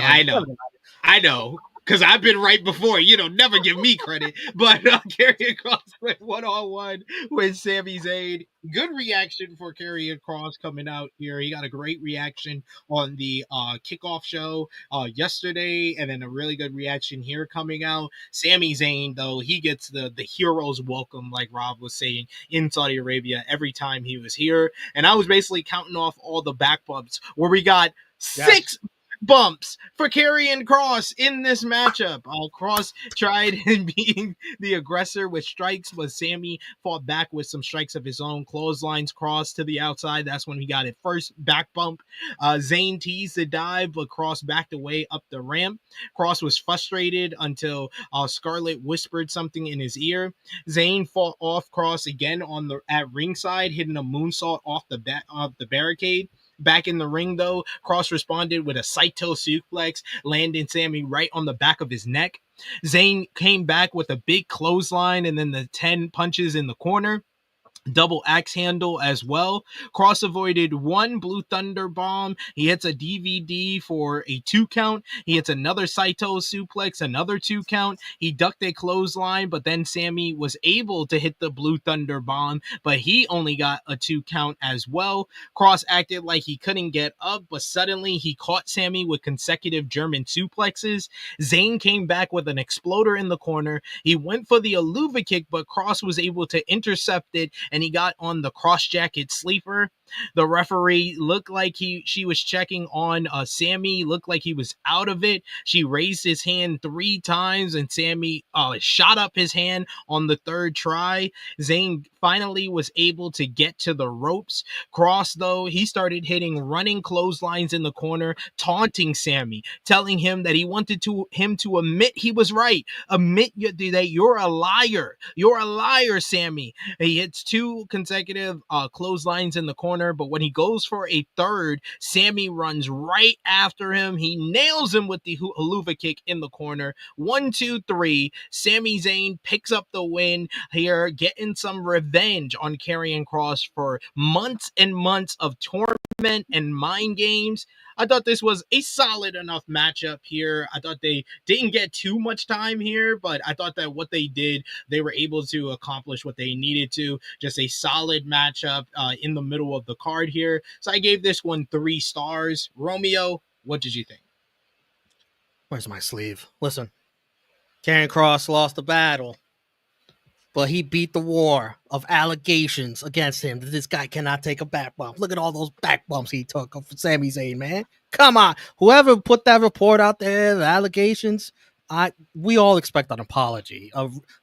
I know, because I've been right before. Never give me credit. But Karrion Kross went 1-on-1 with Sami Zayn. Good reaction for Karrion Kross coming out here. He got a great reaction on the kickoff show yesterday, and then a really good reaction here coming out. Sami Zayn, though, he gets the hero's welcome, like Rob was saying, in Saudi Arabia every time he was here. And I was basically counting off all the back bumps where we got 6 bumps for Karrion Kross in this matchup. Kross tried being the aggressor with strikes, but Sami fought back with some strikes of his own. Clotheslines Kross to the outside. That's when he got it first back bump. Zayn teased the dive, but Kross backed away up the ramp. Kross was frustrated until Scarlett whispered something in his ear. Zayn fought off Kross again at ringside, hitting a moonsault off the barricade. Back in the ring, though, Kross responded with a Saito suplex, landing Sami right on the back of his neck. Zayn came back with a big clothesline and then the 10 punches in the corner. Double axe handle as well. Kross avoided one Blue Thunder bomb. He hits a DVD for a 2 count. He hits another Saito suplex, another 2 count. He ducked a clothesline, but then Sami was able to hit the Blue Thunder bomb, but he only got a 2 count as well. Kross acted like he couldn't get up, but suddenly he caught Sami with consecutive German suplexes. Zayn came back with an exploder in the corner. He went for the Aluva kick, but Kross was able to intercept it, and he got on the cross jacket sleeper. The referee looked like she was checking on Sami, looked like he was out of it. She raised his hand 3 times, and Sami shot up his hand on the 3rd try. Zayn finally was able to get to the ropes. Kross, though, he started hitting running clotheslines in the corner, taunting Sami, telling him that he wanted him to admit he was right. Admit that you're a liar. You're a liar, Sami. He hits 2 consecutive clotheslines in the corner, but when he goes for a 3rd, Sami runs right after him. He nails him with the Haluva kick in the corner. 1, 2, 3. Sami Zayn picks up the win here, getting some revenge on Karrion Kross for months and months of torment and mind games. I thought this was a solid enough matchup here. I thought they didn't get too much time here, but I thought that what they did, they were able to accomplish what they needed to. Just a solid matchup in the middle of the card here. So I gave this one 3 stars. Romeo, what did you think? Where's my sleeve? Listen, Karrion Kross lost the battle, but he beat the war of allegations against him that this guy cannot take a back bump. Look at all those back bumps he took of Sami Zayn, man. Come on. Whoever put that report out there, the allegations, we all expect an apology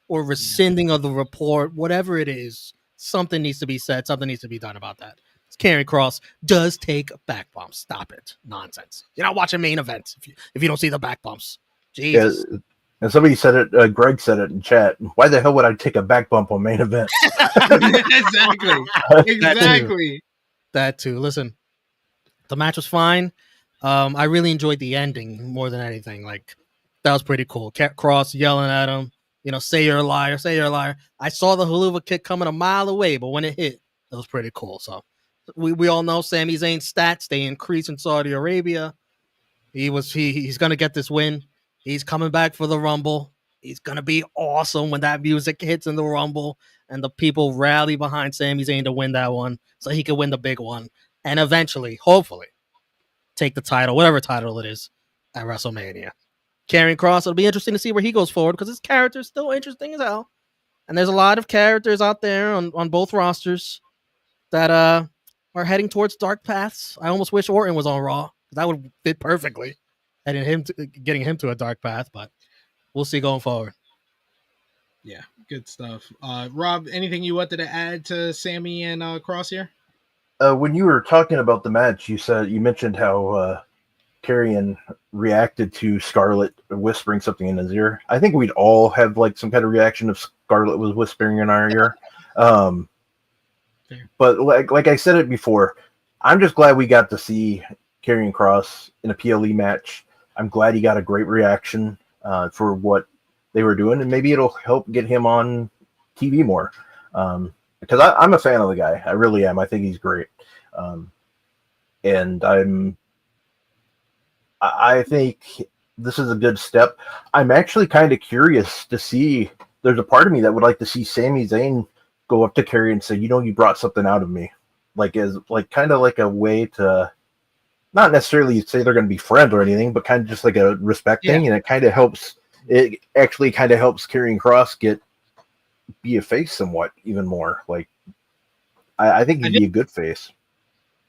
or rescinding of the report, whatever it is. Something needs to be said. Something needs to be done about that. Karrion Kross does take back bumps. Stop it. Nonsense. You're not watching main events if you don't see the back bumps. Jesus. Yeah. And somebody said it, Greg said it in chat. Why the hell would I take a back bump on main event? Exactly. That too. Listen, the match was fine. I really enjoyed the ending more than anything. Like, that was pretty cool. Kross yelling at him, say you're a liar, say you're a liar. I saw the Haluva kick coming a mile away, but when it hit, it was pretty cool. So We all know Sami Zayn's stats, they increase in Saudi Arabia. He's gonna get this win. He's coming back for the Rumble. He's gonna be awesome when that music hits in the Rumble and the people rally behind Sami Zayn to win that one, so he can win the big one and eventually, hopefully, take the title, whatever title it is, at WrestleMania. Karrion Kross, it'll be interesting to see where he goes forward because his character is still interesting as hell, and there's a lot of characters out there on both rosters that are heading towards dark paths. I almost wish Orton was on Raw. That would fit perfectly, and getting him to a dark path. But we'll see going forward. Yeah, good stuff. Rob, anything you wanted to add to Sami and Kross here? When you were talking about the match, you mentioned how Karrion reacted to Scarlett whispering something in his ear. I think we'd all have like some kind of reaction if Scarlett was whispering in our ear. But like I said it before, I'm just glad we got to see Karrion Kross in a PLE match. I'm glad he got a great reaction for what they were doing, and maybe it'll help get him on TV more. Because I'm a fan of the guy. I really am. I think he's great. And I think this is a good step. I'm actually kind of curious to see. There's a part of me that would like to see Sami Zayn go up to Karrion and say, you brought something out of me. Kind of like a way to not necessarily say they're going to be friends or anything, but kind of just like a respect thing. And it actually kind of helps Karrion Kross be a face somewhat even more. Like, I think he'd be a good face.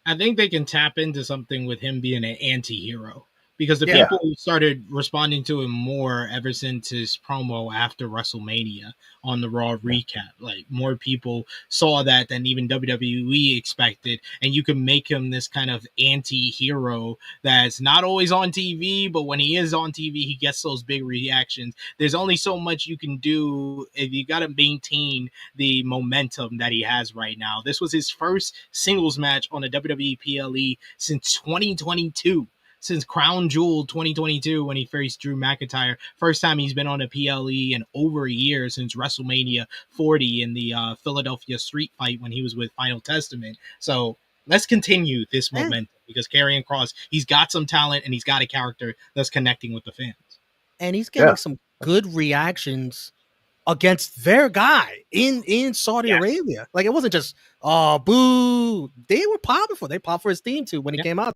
I think they can tap into something with him being an anti-hero. Because the people started responding to him more ever since his promo after WrestleMania on the Raw recap. Like, more people saw that than even WWE expected. And you can make him this kind of anti-hero that's not always on TV, but when he is on TV, he gets those big reactions. There's only so much you can do if you got to maintain the momentum that he has right now. This was his first singles match on a WWE PLE since 2022. Since Crown Jewel 2022 when he faced Drew McIntyre. First time he's been on a PLE in over a year since WrestleMania 40 in the Philadelphia street fight when he was with Final Testament. So let's continue this momentum because Karrion Kross, he's got some talent and he's got a character that's connecting with the fans. And he's getting some good reactions against their guy in Saudi Arabia. Like, it wasn't just, oh, boo. They were popping for. They popped for his theme too when he came out.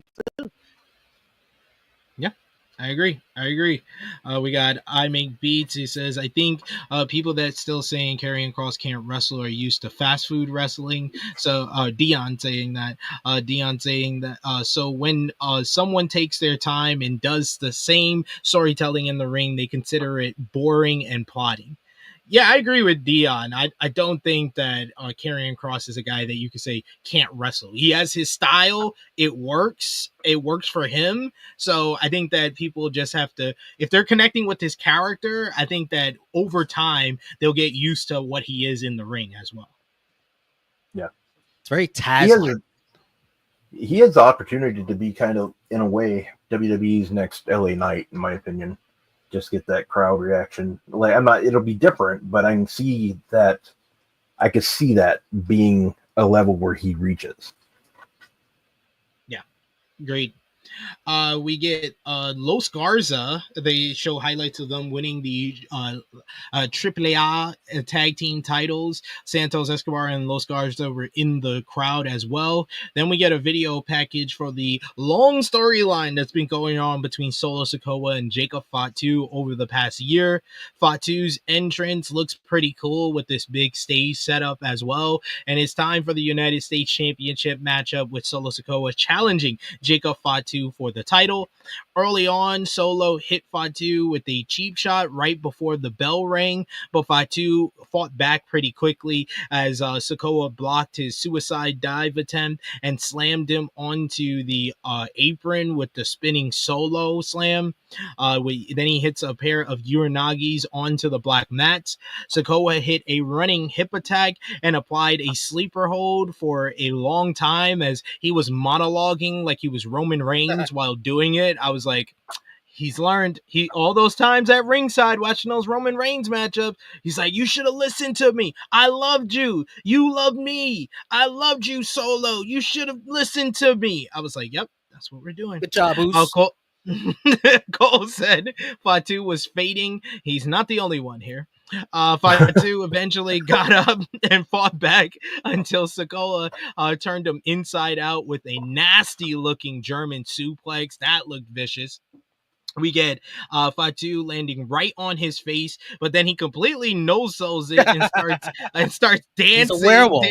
Yeah, I agree. We got I Make Beats. He says, I think people that still saying Karrion Kross can't wrestle are used to fast food wrestling. So Dion saying that. So when someone takes their time and does the same storytelling in the ring, they consider it boring and plotting. Yeah, I agree with Dion. I don't think that Karrion Kross is a guy that you could say can't wrestle. He has his style. It works. It works for him. So I think that people just have to, if they're connecting with his character, I think that over time they'll get used to what he is in the ring as well. Yeah. It's very Taz. He has the opportunity to be kind of, in a way, WWE's next LA Knight, in my opinion. Just get that crowd reaction. Like, it'll be different, but I can see that. I could see that being a level where he reaches. Yeah, great. We get Los Garza. They show highlights of them winning the AAA tag team titles. Santos Escobar and Los Garza were in the crowd as well. Then we get a video package for the long storyline that's been going on between Solo Sikoa and Jacob Fatu over the past year. Fatu's entrance looks pretty cool with this big stage setup as well. And it's time for the United States Championship matchup with Solo Sikoa challenging Jacob Fatu for the title. Early on, Solo hit Fatu with a cheap shot right before the bell rang, but Fatu fought back pretty quickly as Sikoa blocked his suicide dive attempt and slammed him onto the apron with the spinning Solo slam. Then he hits a pair of Uranagis onto the black mats. Sikoa hit a running hip attack and applied a sleeper hold for a long time as he was monologuing like he was Roman Reigns while doing it. I was like, He's learned. All those times at ringside watching those Roman Reigns matchups, he's like, you should have listened to me. I loved you. You loved me. I loved you, Solo. You should have listened to me. I was like, yep, that's what we're doing. Good job, Oos. Cole said Fatu was fading. He's not the only one here. Fatu eventually got up and fought back until Sikoa turned him inside out with a nasty looking German suplex. That looked vicious. We get Fatu landing right on his face, but then he completely no-sells it and starts dancing. He's a werewolf.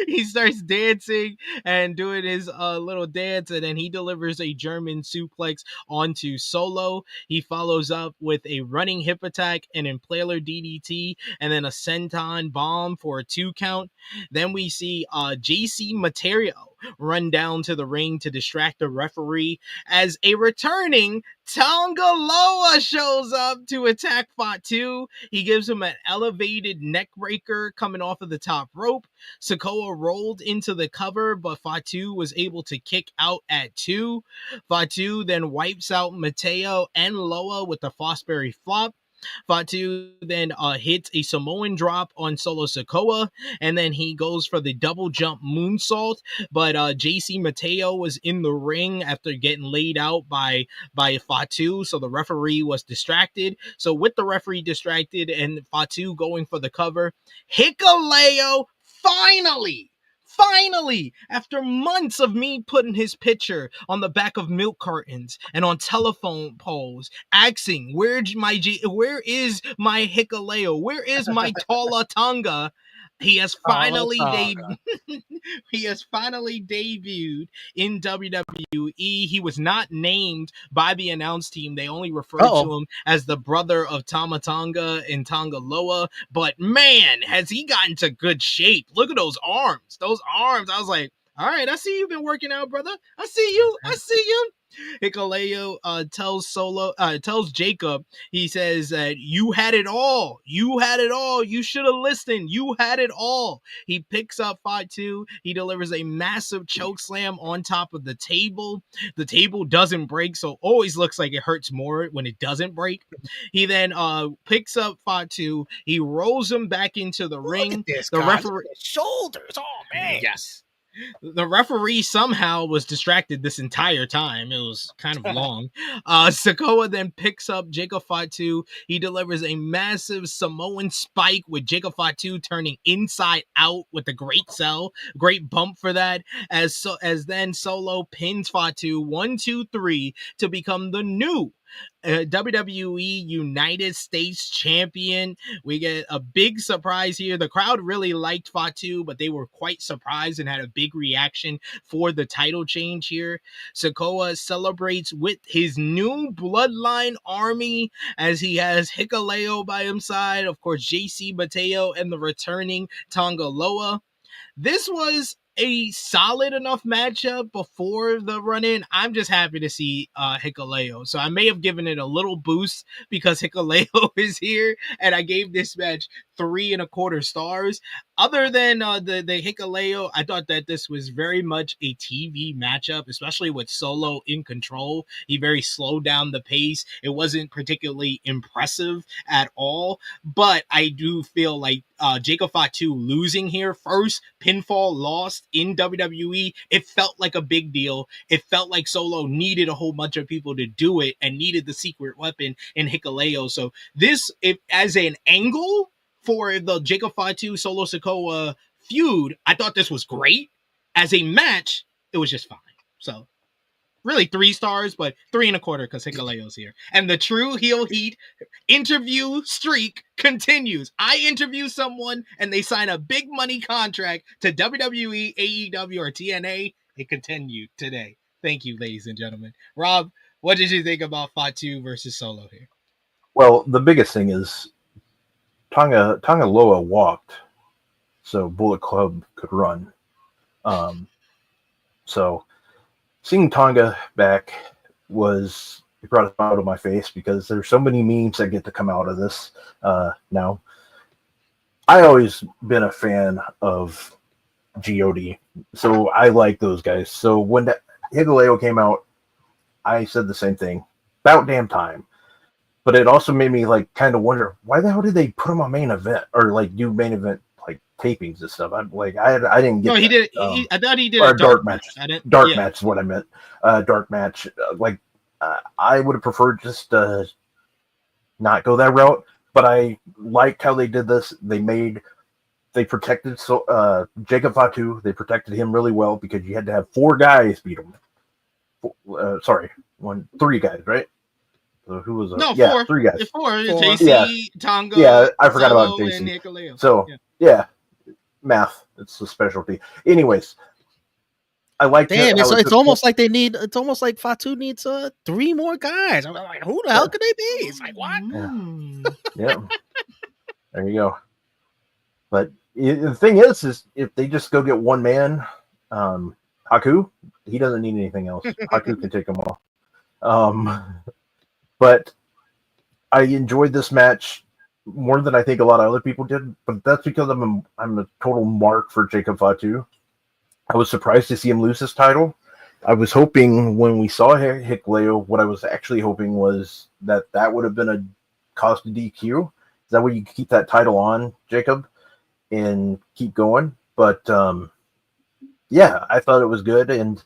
He starts dancing and doing his little dance, and then he delivers a German suplex onto Solo. He follows up with a running hip attack, an impaler DDT, and then a senton bomb for a 2 count. Then we see JC Materio run down to the ring to distract the referee as a returning Tonga Loa shows up to attack Fatu. He gives him an elevated neck breaker coming off of the top rope. Sikoa rolled into the cover, but Fatu was able to kick out at 2. Fatu then wipes out Mateo and Loa with the Fosbury flop. Fatu then hits a Samoan drop on Solo Sikoa, and then he goes for the double jump moonsault, but JC Mateo was in the ring after getting laid out by Fatu, so the referee was distracted. So with the referee distracted and Fatu going for the cover, Hikuleo finally, after months of me putting his picture on the back of milk cartons and on telephone poles, asking, where is my Hikuleo? Where is my Tala Tonga? He has finally debuted in WWE. He was not named by the announce team. They only referred to him as the brother of Tama Tonga and Tonga Loa. But man, has he gotten to good shape. Look at those arms. I was like, all right, I see you've been working out, brother. I see you. Hikuleo tells Jacob, he says that you had it all. You should have listened. You had it all. He picks up Fatu. He delivers a massive choke slam on top of the table. The table doesn't break, so always looks like it hurts more when it doesn't break. He then picks up Fatu. He rolls him back into the ring. The referee shoulders. Oh man. Yes. The referee somehow was distracted this entire time. It was kind of long. Sikoa then picks up Jacob Fatu. He delivers a massive Samoan spike with Jacob Fatu turning inside out with a great sell. Great bump for that. As then Solo pins Fatu 1, 2, 3 to become the new WWE United States champion. We get a big surprise here. The crowd really liked Fatu, but they were quite surprised and had a big reaction for the title change here. Sikoa celebrates with his new bloodline army as he has Hikuleo by his side, of course JC Mateo and the returning Tonga Loa. This was a solid enough matchup before the run-in. I'm just happy to see Hikuleo. So I may have given it a little boost because Hikuleo is here, and I gave this match 3.25 stars. Other than the Hikuleo, I thought that this was very much a TV matchup, especially with Solo in control. He very slowed down the pace. It wasn't particularly impressive at all, but I do feel like Jacob Fatu losing here, first pinfall lost in WWE, it felt like a big deal. It felt like Solo needed a whole bunch of people to do it and needed the secret weapon in Hikuleo. So this, as an angle for the Jacob Fatu Solo Sikoa feud, I thought this was great. As a match, it was just fine. So really 3 stars, but 3.25 because Hikuleo's here. And the True Heel Heat interview streak continues. I interview someone and they sign a big money contract to WWE, AEW, or TNA. It continued today. Thank you, ladies and gentlemen. Rob, what did you think about Fatu versus Solo here? Well, the biggest thing is Tonga Loa walked so Bullet Club could run. So seeing Tonga back it brought a smile to my face because there's so many memes that get to come out of this now. I always been a fan of GOD, so I like those guys. So when Hikuleo came out, I said the same thing. About damn time. But it also made me like kind of wonder why the hell did they put him on main event or like do main event like tapings and stuff. I'm like I didn't get. No, he that. did. I thought he did or a dark match. I didn't. Dark match is what I meant. Dark match. I would have preferred just not go that route. But I liked how they did this. They protected Jacob Fatu. They protected him really well because you had to have 4 guys beat him. 3 guys, right? So who was no 4? 4? 3 guys. 4. JC, yeah. Tonga. Yeah, I forgot about JC. And Hikuleo. So yeah, math. It's a specialty. Anyways, I like. Damn, it's almost like they need. It's almost like Fatu needs 3 more guys. I'm like, who the hell could they be? It's like what? Yeah. There you go. But the thing is if they just go get one man, Haku, he doesn't need anything else. Haku can take them all. But I enjoyed this match more than I think a lot of other people did. But that's because I'm a total mark for Jacob Fatu. I was surprised to see him lose his title. I was hoping when we saw Hikuleo, what I was actually hoping was that would have been a cause to DQ. Is that way you keep that title on, Jacob, and keep going? But yeah, I thought it was good, and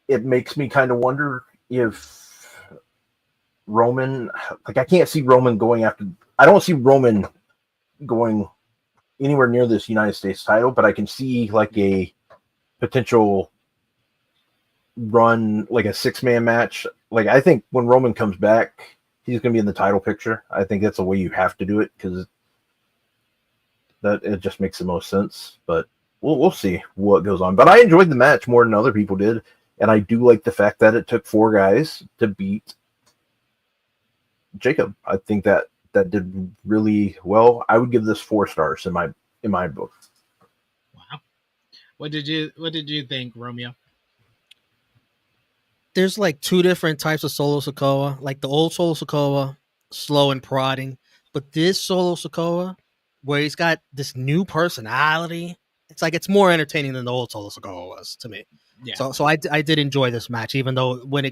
it makes me kind of wonder if Roman, like I can't see Roman going after. I don't see Roman going anywhere near this United States title, but I can see like a potential run, like a 6-man match. Like I think when Roman comes back, he's going to be in the title picture. I think that's the way you have to do it because that it just makes the most sense. But we'll see what goes on. But I enjoyed the match more than other people did, and I do like the fact that it took 4 guys to beat Jacob. I think that did really well. I would give this 4 stars in my book. Wow. What did you think, Romeo? There's like 2 different types of Solo Sikoa. Like the old Solo Sikoa, slow and prodding, but this Solo Sikoa, where he's got this new personality, it's like it's more entertaining than the old Solo Sikoa was to me. Yeah. So I did enjoy this match, even though when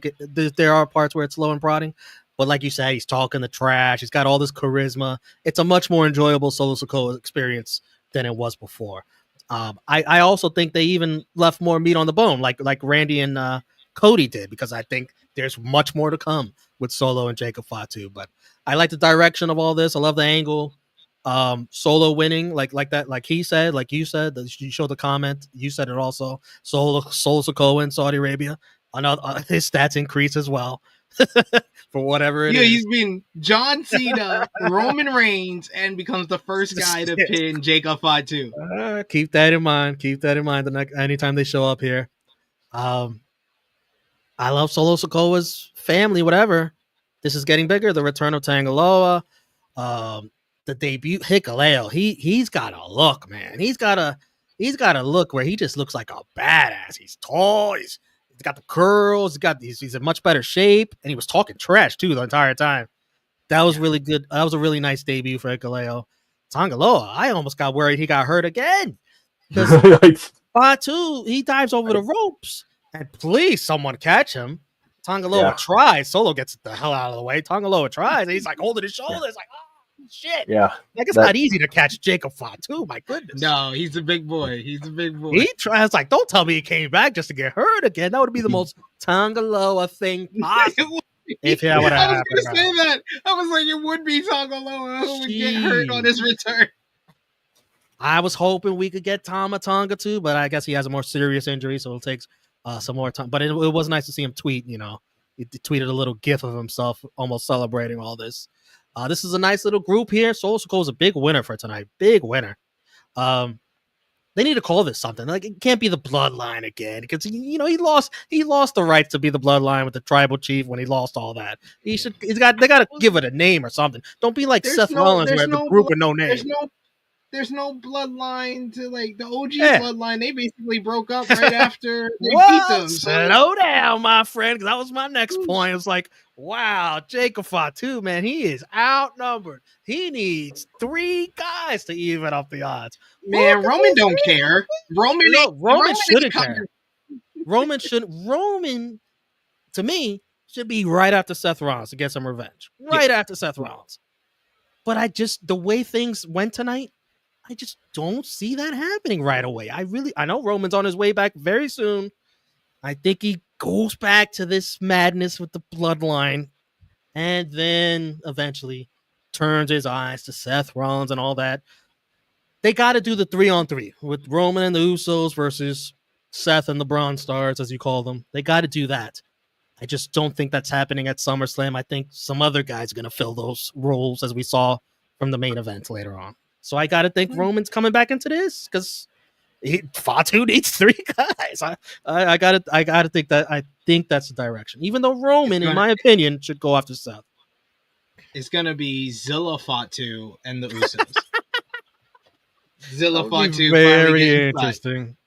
there are parts where it's slow and prodding. But like you said, he's talking the trash. He's got all this charisma. It's a much more enjoyable Solo Sikoa experience than it was before. I also think they even left more meat on the bone, like Randy and Cody did, because I think there's much more to come with Solo and Jacob Fatu. But I like the direction of all this. I love the angle. Solo winning, like that, like he said, like you said, you showed the comment. You said it also. Solo Sikoa in Saudi Arabia. Another his stats increase as well. For whatever it is. He's been John Cena, Roman Reigns, and becomes the first guy to pin Jacob Fatu. Keep that in mind. Keep that in mind. Anytime they show up here. I love Solo Sikoa's family. Whatever. This is getting bigger. The return of Tangaloa. The debut Hikuleo. He's got a look, man. He's got a look where he just looks like a badass. He's tall. He's got the curls. He's in much better shape, and he was talking trash too the entire time. That was really good. That was a really nice debut for Hikuleo. Tangaloa, I almost got worried he got hurt again because Fatu, he dives over the ropes, and please someone catch him. Tangaloa tries. Solo gets the hell out of the way. Tangaloa tries, and he's like holding his shoulders, like shit. Yeah. Like it's not easy to catch Jacob Fatu. My goodness. No, he's a big boy. He tries, like, don't tell me he came back just to get hurt again. That would be the most Tangaloa thing possible. If I was going to say that. I was like, it would be Tangaloa who would get hurt on his return. I was hoping we could get Tama Tonga too, but I guess he has a more serious injury, so it takes some more time. But it was nice to see him tweet, He tweeted a little gif of himself almost celebrating all this. This is a nice little group here. Solo Sikoa is a big winner for tonight. Big winner. They need to call this something. Like it can't be the bloodline again because he lost the rights to be the bloodline with the tribal chief when he lost all that. They got to give it a name or something. Don't be like Seth Rollins where the group with no name. There's no bloodline to like the OG bloodline. They basically broke up right after they beat them. Slow down, my friend, because that was my next point. It's like, wow, Jacob Fatu, man, he is outnumbered. He needs 3 guys to even up the odds. Man, Roman don't care. Roman shouldn't care. Roman, to me, should be right after Seth Rollins to get some revenge. Right after Seth Rollins. But the way things went tonight, I just don't see that happening right away. I know Roman's on his way back very soon. I think he goes back to this madness with the bloodline and then eventually turns his eyes to Seth Rollins and all that. They got to do the 3-on-3 with Roman and the Usos versus Seth and the Braun Stars, as you call them. They got to do that. I just don't think that's happening at SummerSlam. I think some other guy's going to fill those roles, as we saw from the main event later on. So I got to think Roman's coming back into this because Fatu needs 3 guys. I gotta think that. I think that's the direction. Even though Roman, in my opinion, should go after Seth. It's gonna be Zilla Fatu and the Usos. Zilla Fatu, very interesting.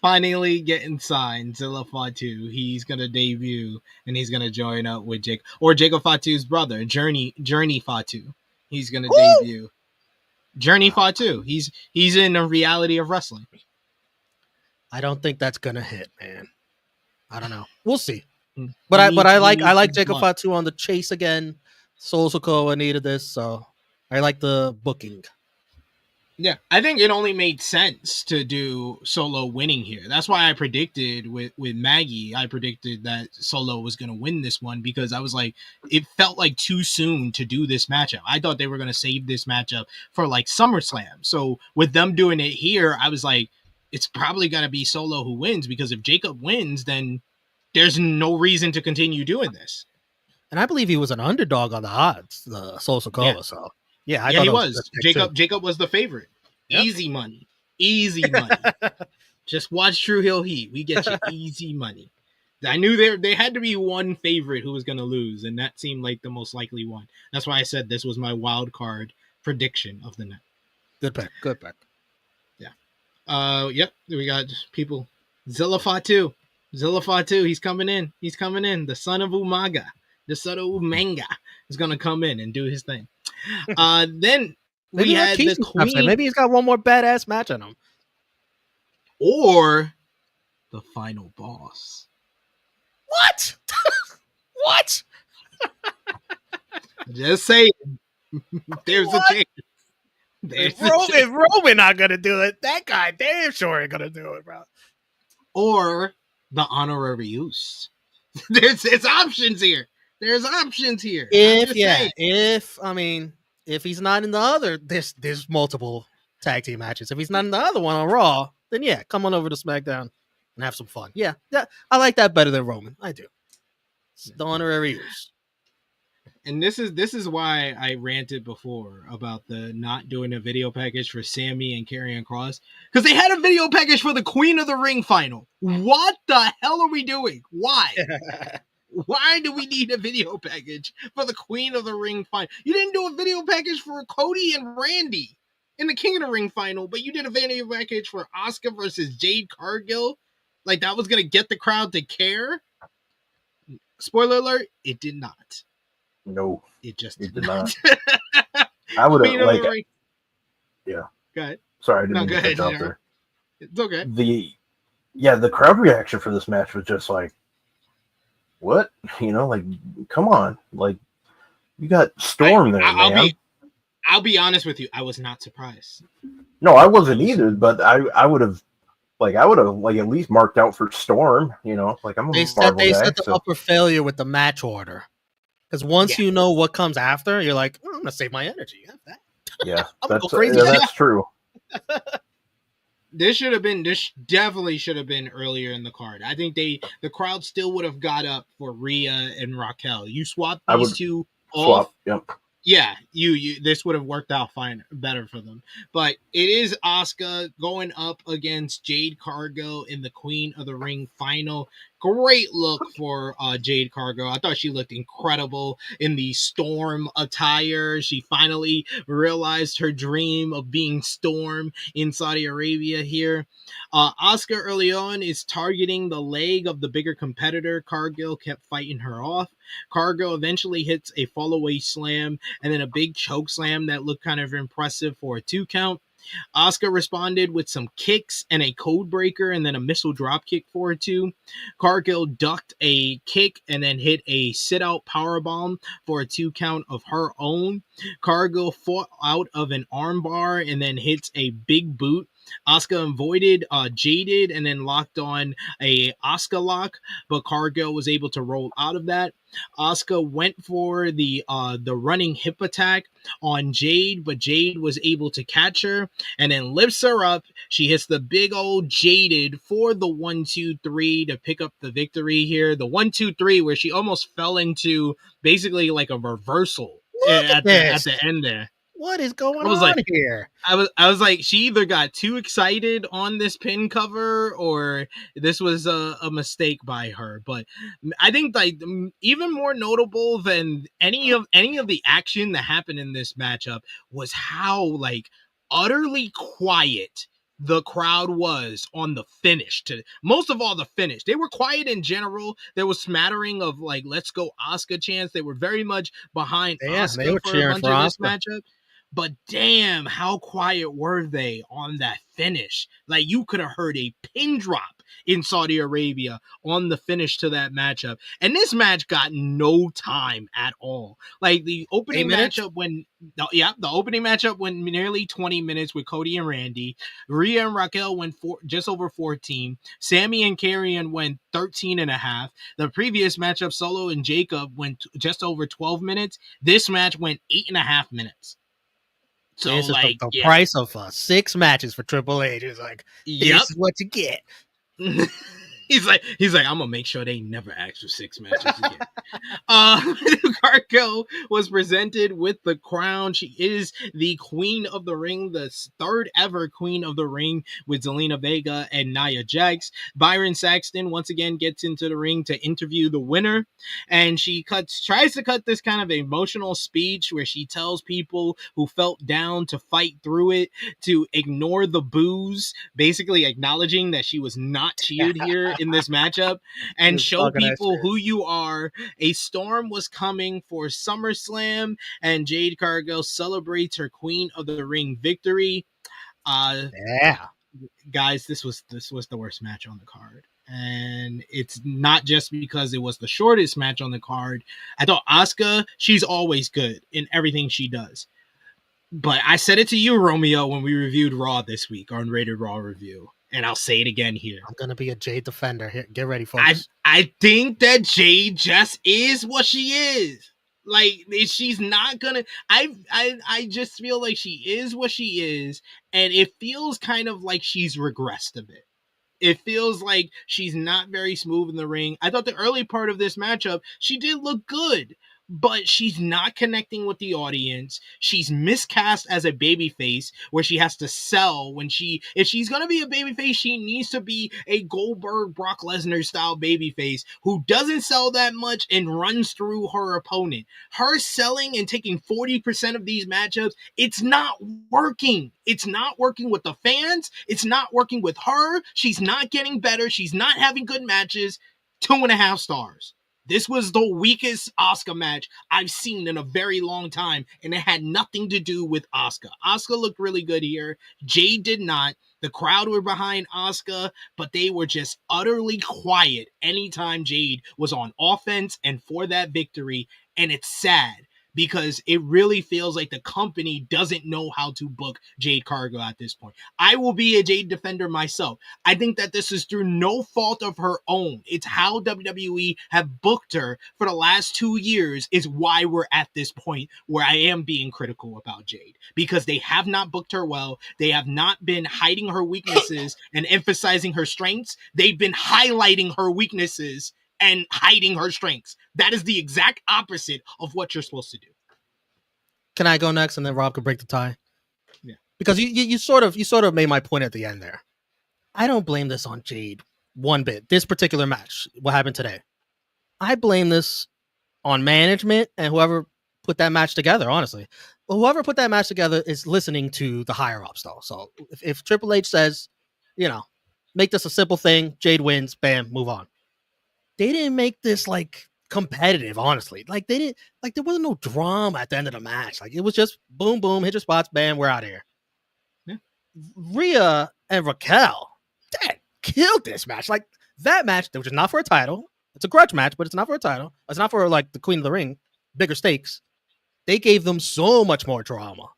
Finally getting signed. Zilla Fatu. He's gonna debut and he's gonna join up with Jacob Fatu's brother, Journey Fatu. He's gonna debut. Journey Fatu. He's in a reality of wrestling. I don't think that's gonna hit, man. I don't know. We'll see. But I like Jacob Fatu on the chase again. Sikoa needed this, so I like the booking. Yeah, I think it only made sense to do Solo winning here. That's why I predicted with Maggie, I predicted that Solo was going to win this one because I was like, it felt like too soon to do this matchup. I thought they were going to save this matchup for like SummerSlam. So with them doing it here, I was like, it's probably going to be Solo who wins because if Jacob wins, then there's no reason to continue doing this. And I believe he was an underdog on the odds, Sikoa. Yeah. So yeah, he was. Jacob was the favorite. Yep. Easy money. Just watch True Heel Heat. We get you easy money. I knew they had to be one favorite who was going to lose, and that seemed like the most likely one. That's why I said this was my wild card prediction of the night. Good pick. Yeah. Yep. We got people. Zilla Fatu. He's coming in. The son of Umaga. The son of Umanga is going to come in and do his thing. Then we had the Queen. Maybe he's got one more badass match on him. Or the final boss. What? What? Just saying. There's a chance. If Roman not gonna do it, that guy damn sure ain't gonna do it, bro. Or the honorary use. There's options here. If he's not in the other, there's multiple tag team matches. If he's not in the other one on Raw, then yeah, come on over to SmackDown and have some fun. Yeah, I like that better than Roman. I do. It's the honorary use. And this is why I ranted before about the not doing a video package for Sami and Karrion Kross, because they had a video package for the Queen of the Ring final. What the hell are we doing? Why? Why do we need a video package for the Queen of the Ring final? You didn't do a video package for Cody and Randy in the King of the Ring final, but you did a video package for Asuka versus Jade Cargill. Like that was going to get the crowd to care. Spoiler alert, it did not. No, it did not. I would have like, yeah. Go ahead. Sorry, I didn't mean to jump there. It's okay. The crowd reaction for this match was just like, what? You know, like, come on. Like, you got Storm there, man. I'll be honest with you. I was not surprised. No, I wasn't either, but I would have at least marked out for Storm, you know, like they set the upper failure with the match order. Because once you know what comes after, you're like, I'm gonna save my energy. Yeah, that's true. This definitely should have been earlier in the card. I think the crowd still would have got up for Rhea and Raquel. You swap these two off. Yep. Yeah, this would have worked out better for them. But it is Asuka going up against Jade Cargill in the Queen of the Ring final. Great look for Jade Cargill. I thought she looked incredible in the Storm attire. She finally realized her dream of being Storm in Saudi Arabia here. Asuka early on is targeting the leg of the bigger competitor. Cargill kept fighting her off. Cargill eventually hits a fall-away slam and then a big choke slam that looked kind of impressive for a 2 count. Asuka responded with some kicks and a code breaker and then a missile drop kick for it too. Cargill ducked a kick and then hit a sit-out powerbomb for a 2 count of her own. Cargill fought out of an armbar and then hits a big boot. Asuka avoided Jaded and then locked on a Asuka lock, but Cargill was able to roll out of that. Asuka went for the running hip attack on Jade, but Jade was able to catch her and then lifts her up. She hits the big old Jaded for the 1-2-3 to pick up the victory here. The 1-2-3 where she almost fell into basically like a reversal at the end there. What is going on here? I was like, she either got too excited on this pin cover or this was a mistake by her. But I think like even more notable than any of the action that happened in this matchup was how like utterly quiet the crowd was on the finish. Most of all, the finish. They were quiet in general. There was smattering of like "Let's go Asuka" chants. They were very much behind Asuka they were for cheering a bunch for of this Asuka. matchup. But damn, how quiet were they on that finish? Like you could have heard a pin drop in Saudi Arabia on the finish to that matchup. And this match got no time at all. Like the opening matchup the opening matchup went nearly 20 minutes with Cody and Randy. Rhea and Raquel went just over 14. Sami and Karrion went 13 and a half. The previous matchup, Solo and Jacob, went just over 12 minutes. This match went 8.5 minminutes. So this like is the price of 6 matches for Triple H. It's like, this is what you get. He's like, I'm gonna make sure they never ask for 6 matches again. Cargill was presented with the crown. She is the Queen of the Ring, the 3rd ever Queen of the Ring with Zelina Vega and Nia Jax. Byron Saxton once again gets into the ring to interview the winner, and she tries to cut this kind of emotional speech where she tells people who felt down to fight through it, to ignore the boos, basically acknowledging that she was not cheered here in this matchup, and show people who you are. A storm was coming for SummerSlam, and Jade Cargill celebrates her Queen of the Ring victory. Guys, this was the worst match on the card. And it's not just because it was the shortest match on the card. I thought Asuka, she's always good in everything she does. But I said it to you, Romeo, when we reviewed Raw this week, our Unrated Raw review. And I'll say it again here. I'm going to be a Jade defender. Here, get ready, folks. I think that Jade just is what she is. Like, she's not going to... I just feel like she is what she is. And it feels kind of like she's regressed a bit. It feels like she's not very smooth in the ring. I thought the early part of this matchup, she did look good. But she's not connecting with the audience. She's miscast as a babyface where she has to sell if she's going to be a babyface, she needs to be a Goldberg, Brock Lesnar style babyface who doesn't sell that much and runs through her opponent. Her selling and taking 40% of these matchups, it's not working. It's not working with the fans. It's not working with her. She's not getting better. She's not having good matches. 2.5 stars. This was the weakest Asuka match I've seen in a very long time, and it had nothing to do with Asuka. Asuka looked really good here. Jade did not. The crowd were behind Asuka, but they were just utterly quiet anytime Jade was on offense and for that victory, and it's sad. Because it really feels like the company doesn't know how to book Jade Cargill at this point. I will be a Jade defender myself. I think that this is through no fault of her own. It's how WWE have booked her for the last 2 years is why we're at this point where I am being critical about Jade. Because they have not booked her well. They have not been hiding her weaknesses and emphasizing her strengths. They've been highlighting her weaknesses and hiding her strengths. That is the exact opposite of what you're supposed to do. Can I go next, and then Rob can break the tie? Yeah. Because you sort of made my point at the end there. I don't blame this on Jade one bit. This particular match, what happened today, I blame this on management and whoever put that match together. Honestly, but whoever put that match together is listening to the higher ups, though. So if Triple H says, make this a simple thing, Jade wins, bam, move on. They didn't make this like competitive, honestly. Like there wasn't no drama at the end of the match. Like it was just boom, boom, hit your spots, bam, we're out of here. Yeah. Rhea and Raquel, that killed this match. Like that match, which is not for a title. It's a grudge match, but it's not for a title. It's not for like the Queen of the Ring, bigger stakes. They gave them so much more drama.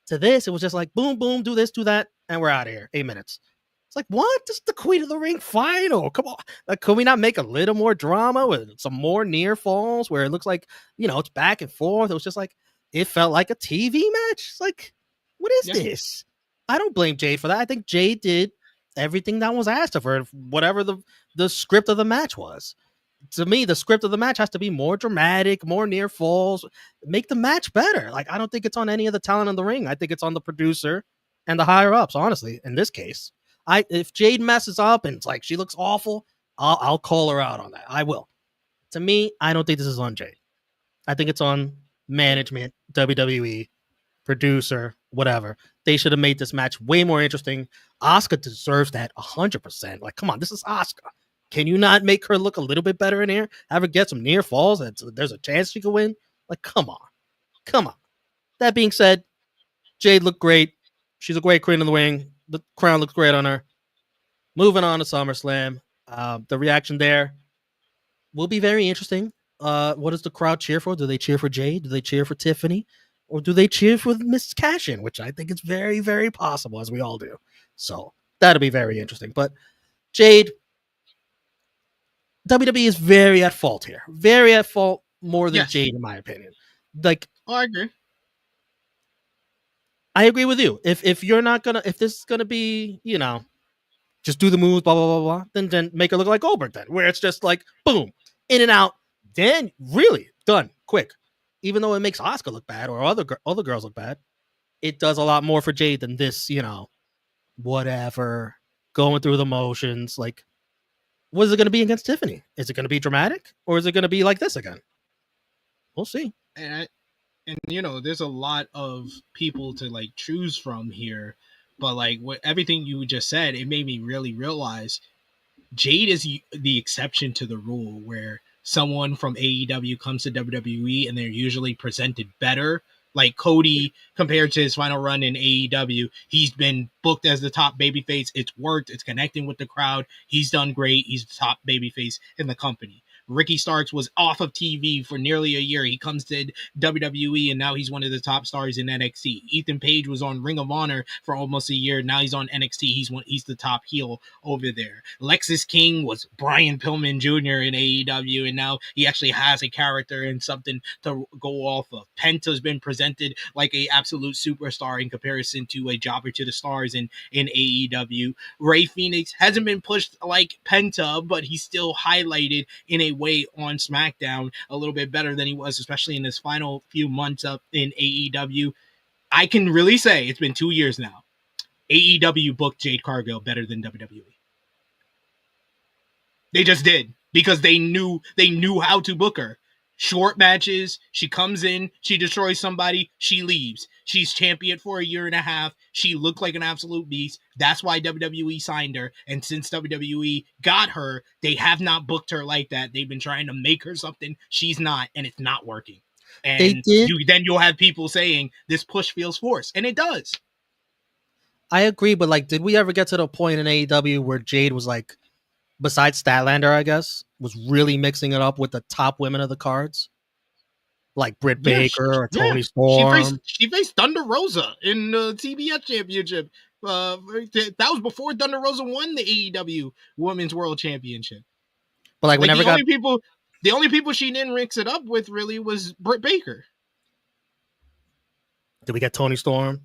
To this, it was just like boom, boom, do this, do that, and we're out of here. 8 minutes. It's like, what? This is the Queen of the Ring final. Come on. Like, could we not make a little more drama with some more near falls where it looks like, it's back and forth? It was just like, it felt like a TV match. It's like, what is this? I don't blame Jade for that. I think Jade did everything that was asked of her, whatever the script of the match was. To me, the script of the match has to be more dramatic, more near falls, make the match better. Like, I don't think it's on any of the talent in the ring. I think it's on the producer and the higher ups, honestly, in this case. If Jade messes up and it's like she looks awful, I'll call her out on that. I will. To me, I don't think this is on Jade. I think it's on management, WWE, producer, whatever. They should have made this match way more interesting. Asuka deserves that 100%. Like, come on, this is Asuka. Can you not make her look a little bit better in here? Have her get some near falls and there's a chance she could win? Like, come on. Come on. That being said, Jade looked great. She's a great Queen of the Ring. The crown looks great on her. Moving on to SummerSlam. The reaction there will be very interesting. What does the crowd cheer for? Do they cheer for Jade? Do they cheer for Tiffany? Or do they cheer for Miss Cashin? Which I think is very, very possible, as we all do. So that'll be very interesting. But Jade, WWE is very at fault here. Very at fault more than Jade, in my opinion. Like, I agree. I agree with you. If this is gonna be, just do the moves, blah blah blah blah, then make her look like Goldberg, then, where it's just like boom, in and out, then really done quick. Even though it makes Asuka look bad or other girls look bad, it does a lot more for Jade than this, whatever, going through the motions. Like, what is it going to be against Tiffany? Is it going to be dramatic or is it going to be like this again? We'll see. And there's a lot of people to like choose from here, but like everything you just said, it made me really realize Jade is the exception to the rule, where someone from AEW comes to WWE and they're usually presented better. Like Cody, compared to his final run in AEW, he's been booked as the top babyface. It's worked. It's connecting with the crowd. He's done great. He's the top babyface in the company. Ricky Starks was off of TV for nearly a year. He comes to WWE and now he's one of the top stars in NXT. Ethan Page was on Ring of Honor for almost a year. Now he's on NXT. He's the top heel over there. Lexis King was Brian Pillman Jr. in AEW, and now he actually has a character and something to go off of. Penta's been presented like a absolute superstar in comparison to a jobber to the stars in AEW. Ray Phoenix hasn't been pushed like Penta, but he's still highlighted in a way on SmackDown a little bit better than he was, especially in his final few months up in AEW. I can really say it's been 2 years now. AEW booked Jade Cargill better than WWE. They just did, because they knew how to book her. Short matches, she comes in, she destroys somebody, she leaves. She's champion for a year and a half. She looked like an absolute beast. That's why WWE signed her. And since WWE got her, they have not booked her like that. They've been trying to make her something she's not, and it's not working. And you'll have people saying this push feels forced, and it does. I agree, but like, did we ever get to the point in AEW where Jade was like, besides Statlander, I guess, was really mixing it up with the top women of the cards? Like Britt Baker or Toni Storm. She faced Thunder Rosa in the TBS Championship. That was before Thunder Rosa won the AEW Women's World Championship. But like, the only people she didn't mix it up with really was Britt Baker. Did we get Toni Storm?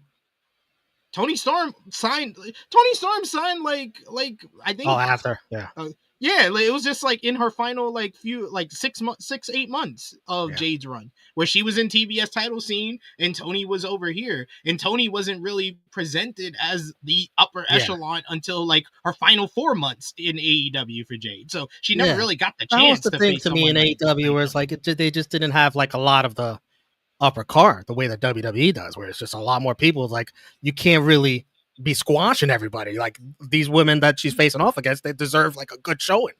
Toni Storm signed like I think. Oh, after, yeah. It was just like in her final 6-8 months of Jade's run, where she was in TBS title scene and Toni was over here, and Toni wasn't really presented as the upper echelon until like her final 4 months in AEW for Jade. So she never really got the chance. That was the thing to me in AEW, where it's like they just didn't have like a lot of the upper card the way that WWE does, where it's just a lot more people. Like, you can't really be squashing everybody. Like, these women that she's facing off against, they deserve like a good showing.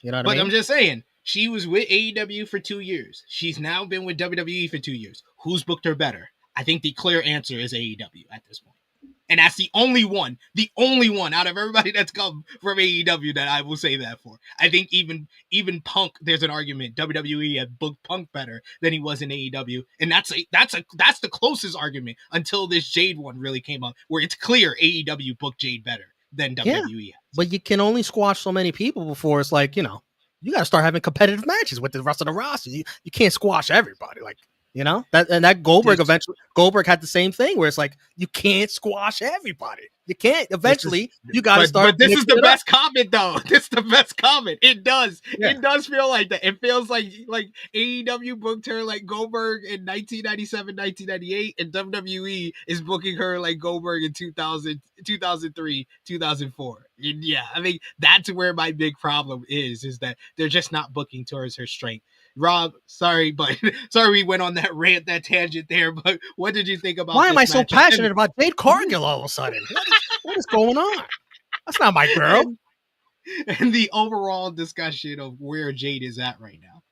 You know what I mean? But I'm just saying, she was with AEW for 2 years. She's now been with WWE for 2 years. Who's booked her better? I think the clear answer is AEW at this point. And that's the only one out of everybody that's come from AEW that I will say that for. I think even Punk, there's an argument WWE had booked Punk better than he was in AEW, and that's the closest argument until this Jade one really came up, where it's clear AEW booked Jade better than WWE has. But you can only squash so many people before it's like, you got to start having competitive matches with the rest of the roster. You can't squash everybody. Like, that Goldberg Goldberg had the same thing where it's like, you can't squash everybody. You can't. Eventually, you got to start. But this is the best comment, though. This is the best comment. It does. Yeah. It does feel like that. It feels like AEW booked her like Goldberg in 1997, 1998, and WWE is booking her like Goldberg in 2000, 2003, 2004. And yeah, I think that's where my big problem is that they're just not booking towards her strength. Rob, sorry we went on that rant, that tangent there, but what did you think about Why am I so matchup? passionate about Jade Cargill all of a sudden? What is going on? That's not my girl. And the overall discussion of where Jade is at right now.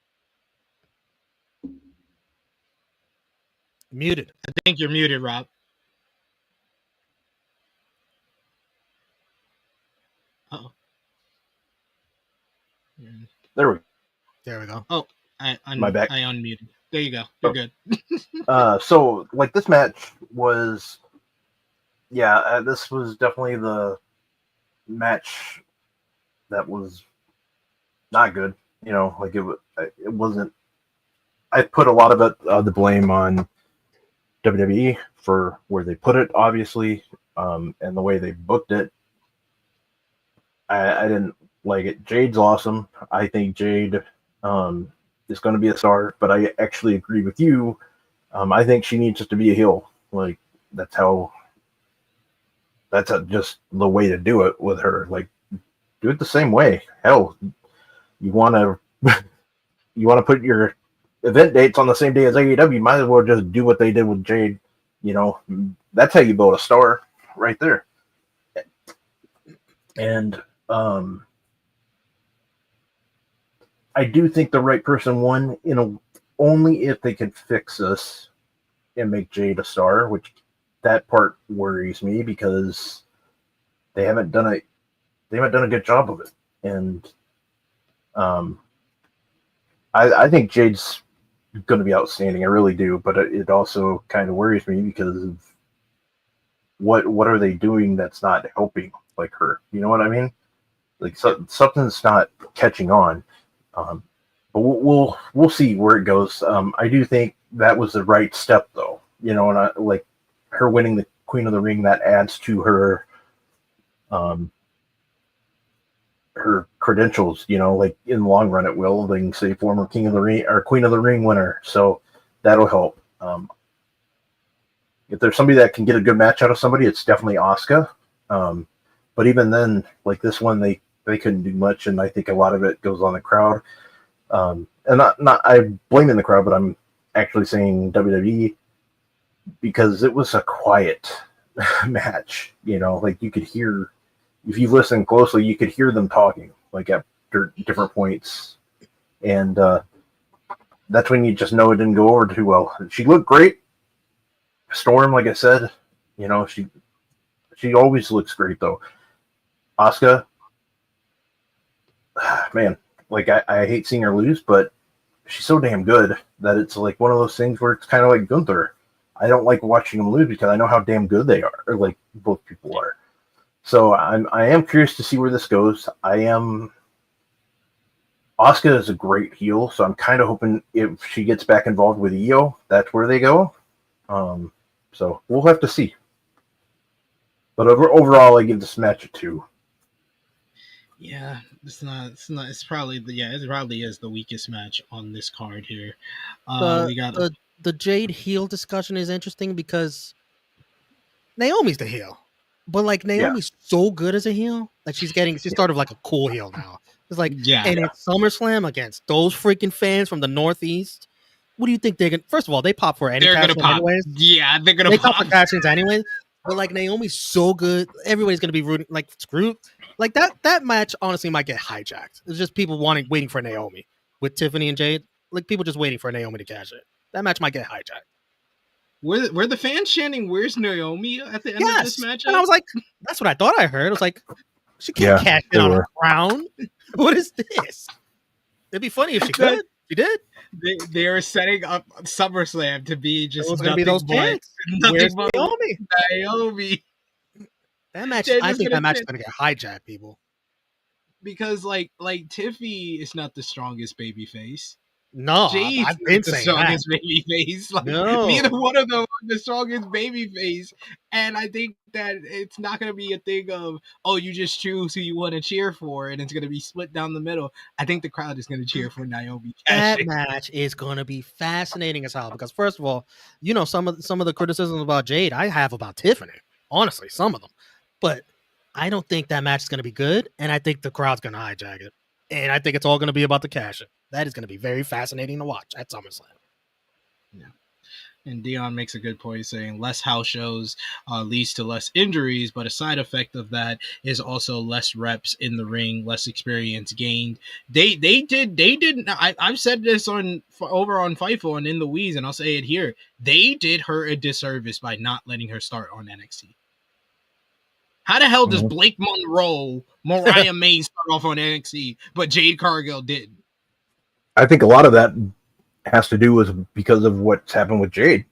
Muted. I think you're muted, Rob. Uh-oh. There we go. Oh, my back. I unmuted. There you go. You're good. So like this match was, this was definitely the match that was not good. Like it wasn't. I put a lot of it, the blame on WWE for where they put it, obviously, and the way they booked it. I didn't like it. Jade's awesome. I think Jade is going to be a star, but I actually agree with you. I think she needs to be a heel. Like that's just the way to do it with her. Like do it the same way. Hell, you want to put your event dates on the same day as AEW, might as well just do what they did with Jade. That's how you build a star right there. And I do think the right person won, only if they could fix this and make Jade a star, which that part worries me because they haven't done a good job of it. And I think Jade's going to be outstanding. I really do, but it also kind of worries me because of what are they doing that's not helping like her? You know what I mean? Like something's not catching on. But we'll see where it goes. I do think that was the right step, though. And I like her winning the Queen of the Ring. That adds to her credentials. Like in the long run, it will. They can say former King of the Ring or Queen of the Ring winner. So that'll help. If there's somebody that can get a good match out of somebody, it's definitely Asuka. But even then, like this one, they couldn't do much, and I think a lot of it goes on the crowd. And not I'm blaming the crowd, but I'm actually saying WWE because it was a quiet match. Like you could hear, if you listen closely, you could hear them talking like at different points, and that's when you just know it didn't go over too well. She looked great. Storm, like I said, she always looks great though. Asuka, man, like I hate seeing her lose, but she's so damn good that it's like one of those things where it's kind of like Gunther. I don't like watching them lose because I know how damn good they are, or like both people are. So I am curious to see where this goes. Asuka is a great heel, so I'm kind of hoping if she gets back involved with Io, that's where they go. So we'll have to see. But overall, I give this match a 2. Yeah, it's probably is the weakest match on this card here. We got the Jade heel discussion is interesting because Naomi's the heel, but like Naomi's so good as a heel, like she's sort of like a cool heel now. It's like, and it's SummerSlam against those freaking fans from the Northeast. What do you think they're gonna? First of all, they pop for any cash-in anyways. Yeah, they're gonna pop for cash-ins anyways. But like Naomi's so good, everybody's gonna be rooting. Like screw, like that match honestly might get hijacked. It's just people waiting for Naomi with Tiffany and Jade. Like people just waiting for Naomi to cash it. That match might get hijacked. Were the fans chanting, "Where's Naomi" at the end of this matchup? And I was like, that's what I thought I heard. I was like, she can't cash in on a crown. What is this? It'd be funny if she could. She did. They were setting up SummerSlam to be just nothing be those but Naomi. Naomi. That match, I think that match is gonna get hijacked, people. Because like Tiffy is not the strongest baby face. No, Jade I've been the saying strongest that. baby face. Like, No. neither one of them are the strongest baby face. And I think that it's not going to be a thing of, oh, you just choose who you want to cheer for, and it's going to be split down the middle. I think the crowd is going to cheer for Naomi. That match is going to be fascinating as hell because, first of all, you know, some of the criticisms about Jade I have about Tiffany. Honestly, some of them. But I don't think that match is going to be good, and I think the crowd's going to hijack it. And I think it's all going to be about the cash-in. That is going to be very fascinating to watch at SummerSlam. Yeah. And Dion makes a good point saying less house shows leads to less injuries, but a side effect of that is also less reps in the ring, less experience gained. They did. I've said this over on Fightful and in the Wheeze, and I'll say it here. They did her a disservice by not letting her start on NXT. How the hell does Blake Monroe, Mariah May start off on NXT, but Jade Cargill didn't? I think a lot of that has to do with because of what's happened with Jade.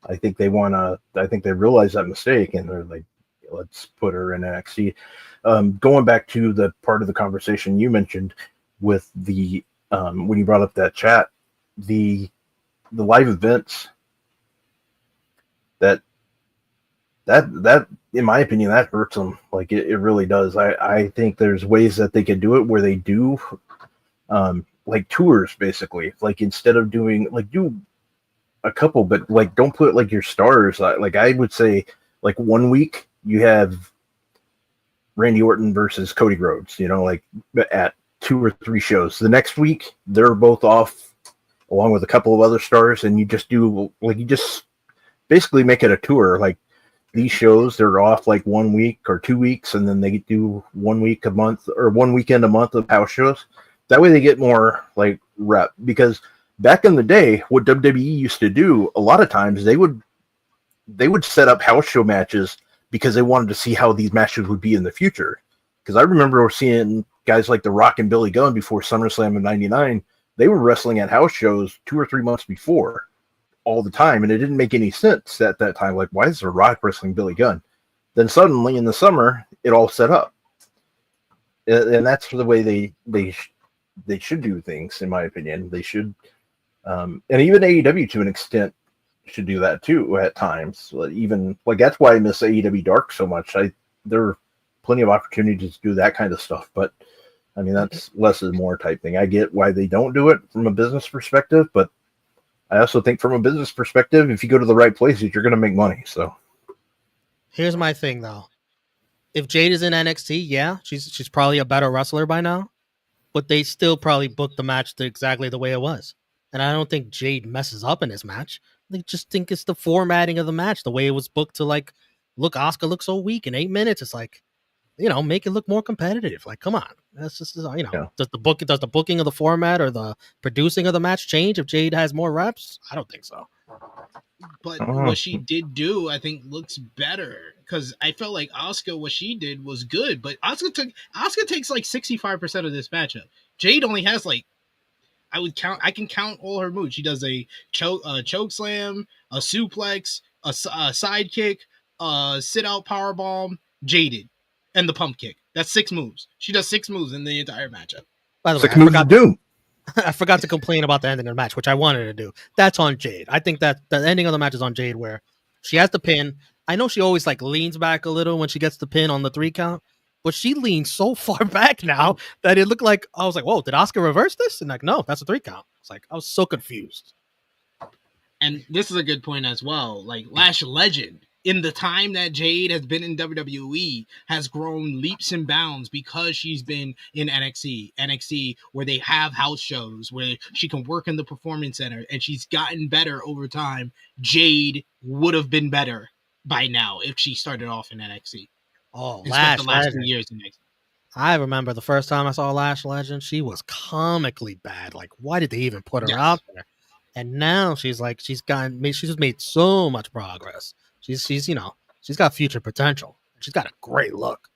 I think they realize that mistake and they're like, let's put her in NXT. Going back to the part of the conversation you mentioned with the when you brought up that chat, the live events that in my opinion that hurts them. Like it really does. I think there's ways that they could do it where they do like tours, basically. Like instead of doing do a couple, but like don't put like your stars. Like I would say, like 1 week you have Randy Orton versus Cody Rhodes. You know, like at 2 or 3 shows. The next week they're both off, along with a couple of other stars, and you just basically make it a tour. Like these shows, they're off like 1 week or 2 weeks, and then they do 1 week a month or 1 weekend a month of house shows. That way they get more like rep, because back in the day, what WWE used to do a lot of times, they would set up house show matches because they wanted to see how these matches would be in the future. Because I remember seeing guys like The Rock and Billy Gunn before SummerSlam in '99, they were wrestling at house shows 2 or 3 months before all the time, and it didn't make any sense at that time. Like, why is The Rock wrestling Billy Gunn? Then suddenly in the summer, it all set up. And that's the way they should do things, in my opinion. They should, and even AEW to an extent should do that too at times. Even like that's why I miss AEW Dark so much. There are plenty of opportunities to do that kind of stuff, but I mean that's less is more type thing. I get why they don't do it from a business perspective, but I also think from a business perspective, if you go to the right places, you're going to make money. So here's my thing though: if Jade is in NXT, yeah, she's probably a better wrestler by now. But they still probably booked the match exactly the way it was. And I don't think Jade messes up in this match. They just think it's the formatting of the match, the way it was booked to like, look, Asuka looks so weak in 8 minutes. It's like, you know, make it look more competitive. Like, come on. That's just, you know, yeah. Does the booking of the format or the producing of the match change if Jade has more reps? I don't think so. But what she did do, I think, looks better. Because I felt like Asuka, what she did was good. But Asuka takes like 65% of this matchup. Jade only has like, I can count all her moves. She does a choke slam, a suplex, a side kick, a sit out power bomb, jaded, and the pump kick. That's 6 moves. She does 6 moves in the entire matchup. By the way, I forgot to complain about the ending of the match, which I wanted to do. That's on Jade. I think that the ending of the match is on Jade, where she has the pin. I know she always like leans back a little when she gets the pin on the 3 count, but she leans so far back now that it looked like I was like, "Whoa, did Asuka reverse this?" And like, no, that's a 3 count. It's like I was so confused. And this is a good point as well. Like Lash Legend, in the time that Jade has been in WWE, has grown leaps and bounds because she's been in NXT where they have house shows where she can work in the performance center, and she's gotten better over time. Jade would have been better by now if she started off in NXT. Oh, Lash the last Legend. 2 years in NXT. I remember the first time I saw Lash Legend, she was comically bad. Like, why did they even put her out there? and now she's just made so much progress. She's you know, she's got future potential. She's got a great look.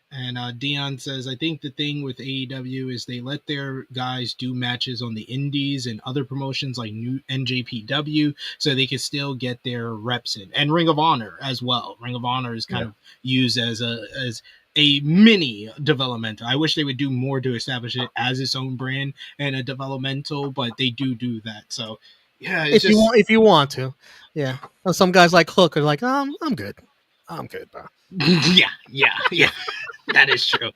And Dion says, I think the thing with AEW is they let their guys do matches on the indies and other promotions like New NJPW so they can still get their reps in. And Ring of Honor as well. Ring of Honor is kind of used as a mini developmental. I wish they would do more to establish it as its own brand and a developmental, but they do that. So yeah, if you want to. Yeah. Some guys like Hook are like, I'm good. I'm good, bro. yeah. That is true.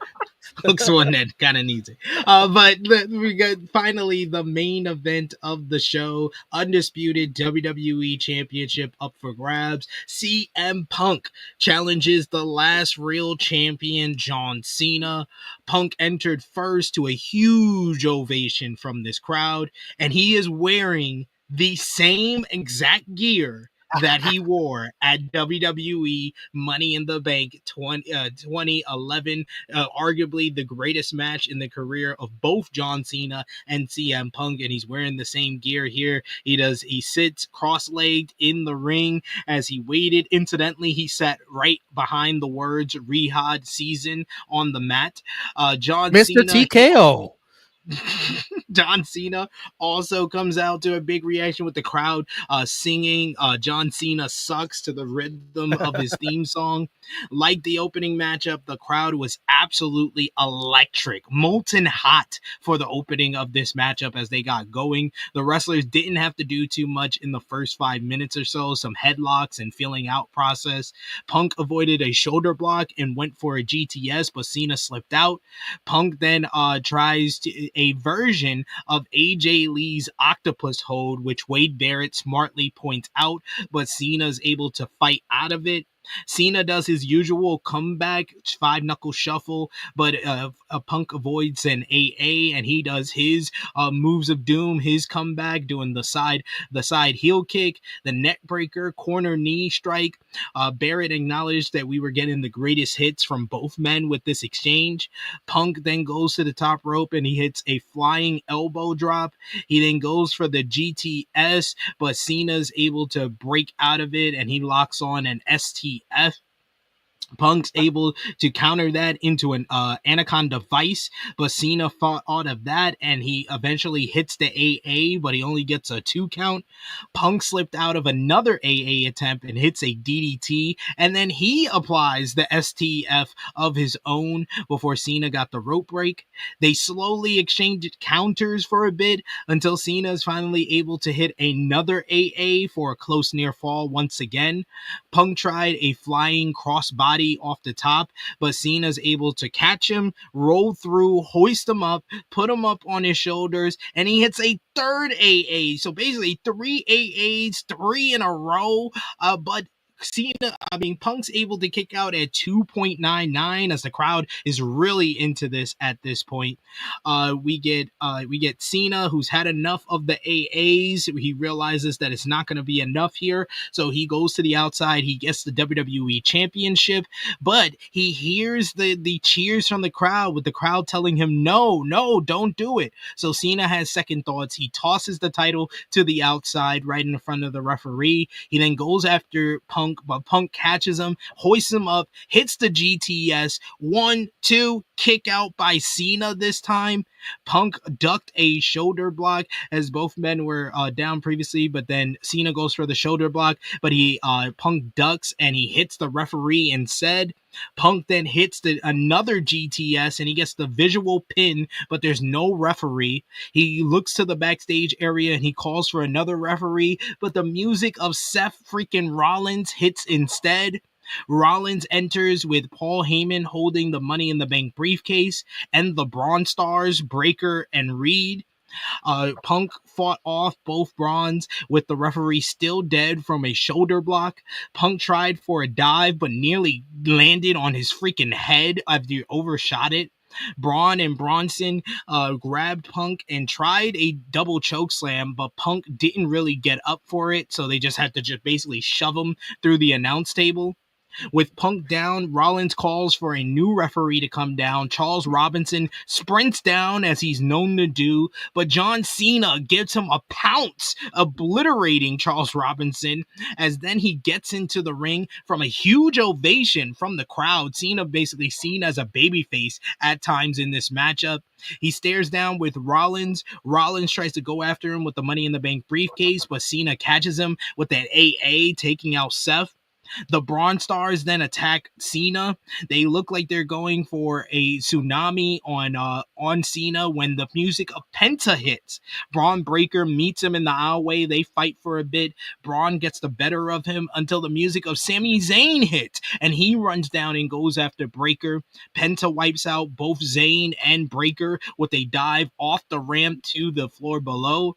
Hook's one that kind of needs it. But we got finally the main event of the show: Undisputed WWE Championship up for grabs. CM Punk challenges the last real champion, John Cena. Punk entered first to a huge ovation from this crowd, and he is wearing the same exact gear that he wore at WWE Money in the Bank 2011, arguably the greatest match in the career of both John Cena and CM Punk, and he's wearing the same gear here. He sits cross-legged in the ring as he waited. Incidentally, he sat right behind the words "Rehab Season" on the mat. John Mr. Cena, TKO. John Cena also comes out to a big reaction with the crowd singing John Cena sucks to the rhythm of his theme song. Like the opening matchup, the crowd was absolutely electric, molten hot for the opening of this matchup as they got going. The wrestlers didn't have to do too much in the first 5 minutes or so, some headlocks and feeling out process. Punk avoided a shoulder block and went for a GTS, but Cena slipped out. Punk then tries a version of AJ Lee's octopus hold, which Wade Barrett smartly points out, but Cena's able to fight out of it. Cena does his usual comeback 5-knuckle shuffle, but Punk avoids an AA, and he does his moves of doom, his comeback, doing the side heel kick, the neck breaker, corner knee strike. Barrett acknowledged that we were getting the greatest hits from both men with this exchange. Punk then goes to the top rope and he hits a flying elbow drop. He then goes for the GTS, but Cena's able to break out of it and he locks on an STF. Punk's able to counter that into an Anaconda Vice, but Cena fought out of that, and he eventually hits the AA, but he only gets a 2 count. Punk slipped out of another AA attempt and hits a DDT, and then he applies the STF of his own before Cena got the rope break. They slowly exchanged counters for a bit until Cena is finally able to hit another AA for a close near fall once again. Punk tried a flying crossbody off the top, but Cena's able to catch him, roll through, hoist him up, put him up on his shoulders, and he hits a third AA. So basically 3 AAs, 3 in a row, but Punk's able to kick out at 2.99 as the crowd is really into this at this point. We get Cena, who's had enough of the AAs. He realizes that it's not going to be enough here, so he goes to the outside. He gets the WWE Championship, but he hears the cheers from the crowd, with the crowd telling him, no, don't do it. So Cena has second thoughts. He tosses the title to the outside right in front of the referee. He then goes after Punk, but Punk catches him, hoists him up, hits the GTS. 1, 2, kick out by Cena this time. Punk ducked a shoulder block as both men were down previously, but then Cena goes for the shoulder block, but Punk ducks and he hits the referee instead. Punk then hits another GTS and he gets the visual pin, but there's no referee. He looks to the backstage area and he calls for another referee, but the music of Seth freaking Rollins hits instead. Rollins enters with Paul Heyman holding the Money in the Bank briefcase and the Braun Stars, Breaker and Reed. Punk fought off both Brawns with the referee still dead from a shoulder block. Punk tried for a dive but nearly landed on his freaking head after he overshot it. Braun and Bronson grabbed Punk and tried a double choke slam, but Punk didn't really get up for it, so they just had to basically shove him through the announce table. With Punk down, Rollins calls for a new referee to come down. Charles Robinson sprints down as he's known to do, but John Cena gives him a pounce, obliterating Charles Robinson, as then he gets into the ring from a huge ovation from the crowd. Cena basically seen as a babyface at times in this matchup. He stares down with Rollins. Rollins tries to go after him with the Money in the Bank briefcase, but Cena catches him with that AA, taking out Seth. The Braun Stars then attack Cena. They look like they're going for a tsunami on Cena when the music of Penta hits. Braun Breaker meets him in the aisleway. They fight for a bit. Braun gets the better of him until the music of Sami Zayn hits, and he runs down and goes after Breaker. Penta wipes out both Zayn and Breaker with a dive off the ramp to the floor below.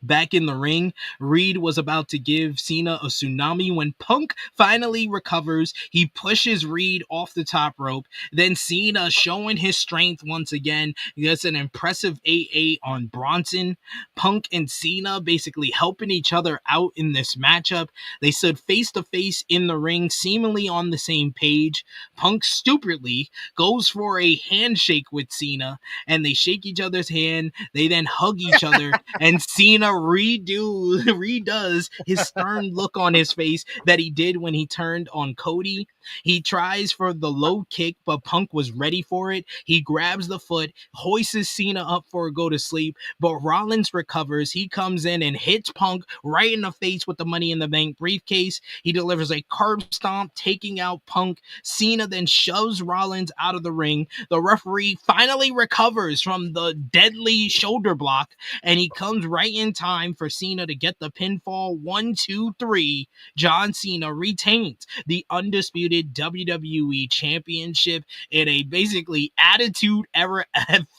Back in the ring, Reed was about to give Cena a tsunami when Punk finally recovers. He pushes Reed off the top rope. Then Cena, showing his strength once again, gets an impressive 8-8 on Bronson. Punk and Cena basically helping each other out in this matchup. They stood face to face in the ring, seemingly on the same page. Punk stupidly goes for a handshake with Cena, and they shake each other's hand. They then hug each other, and Cena redoes his stern look on his face that he did when he turned on Cody. He tries for the low kick, but Punk was ready for it. He grabs the foot, hoists Cena up for a go to sleep, but Rollins recovers. He comes in and hits Punk right in the face with the Money in the Bank briefcase. He delivers a curb stomp, taking out Punk. Cena then shoves Rollins out of the ring. The referee finally recovers from the deadly shoulder block, and he comes right in time for Cena to get the pinfall. 1, 2, 3. John Cena retains the undisputed WWE Championship in a basically attitude era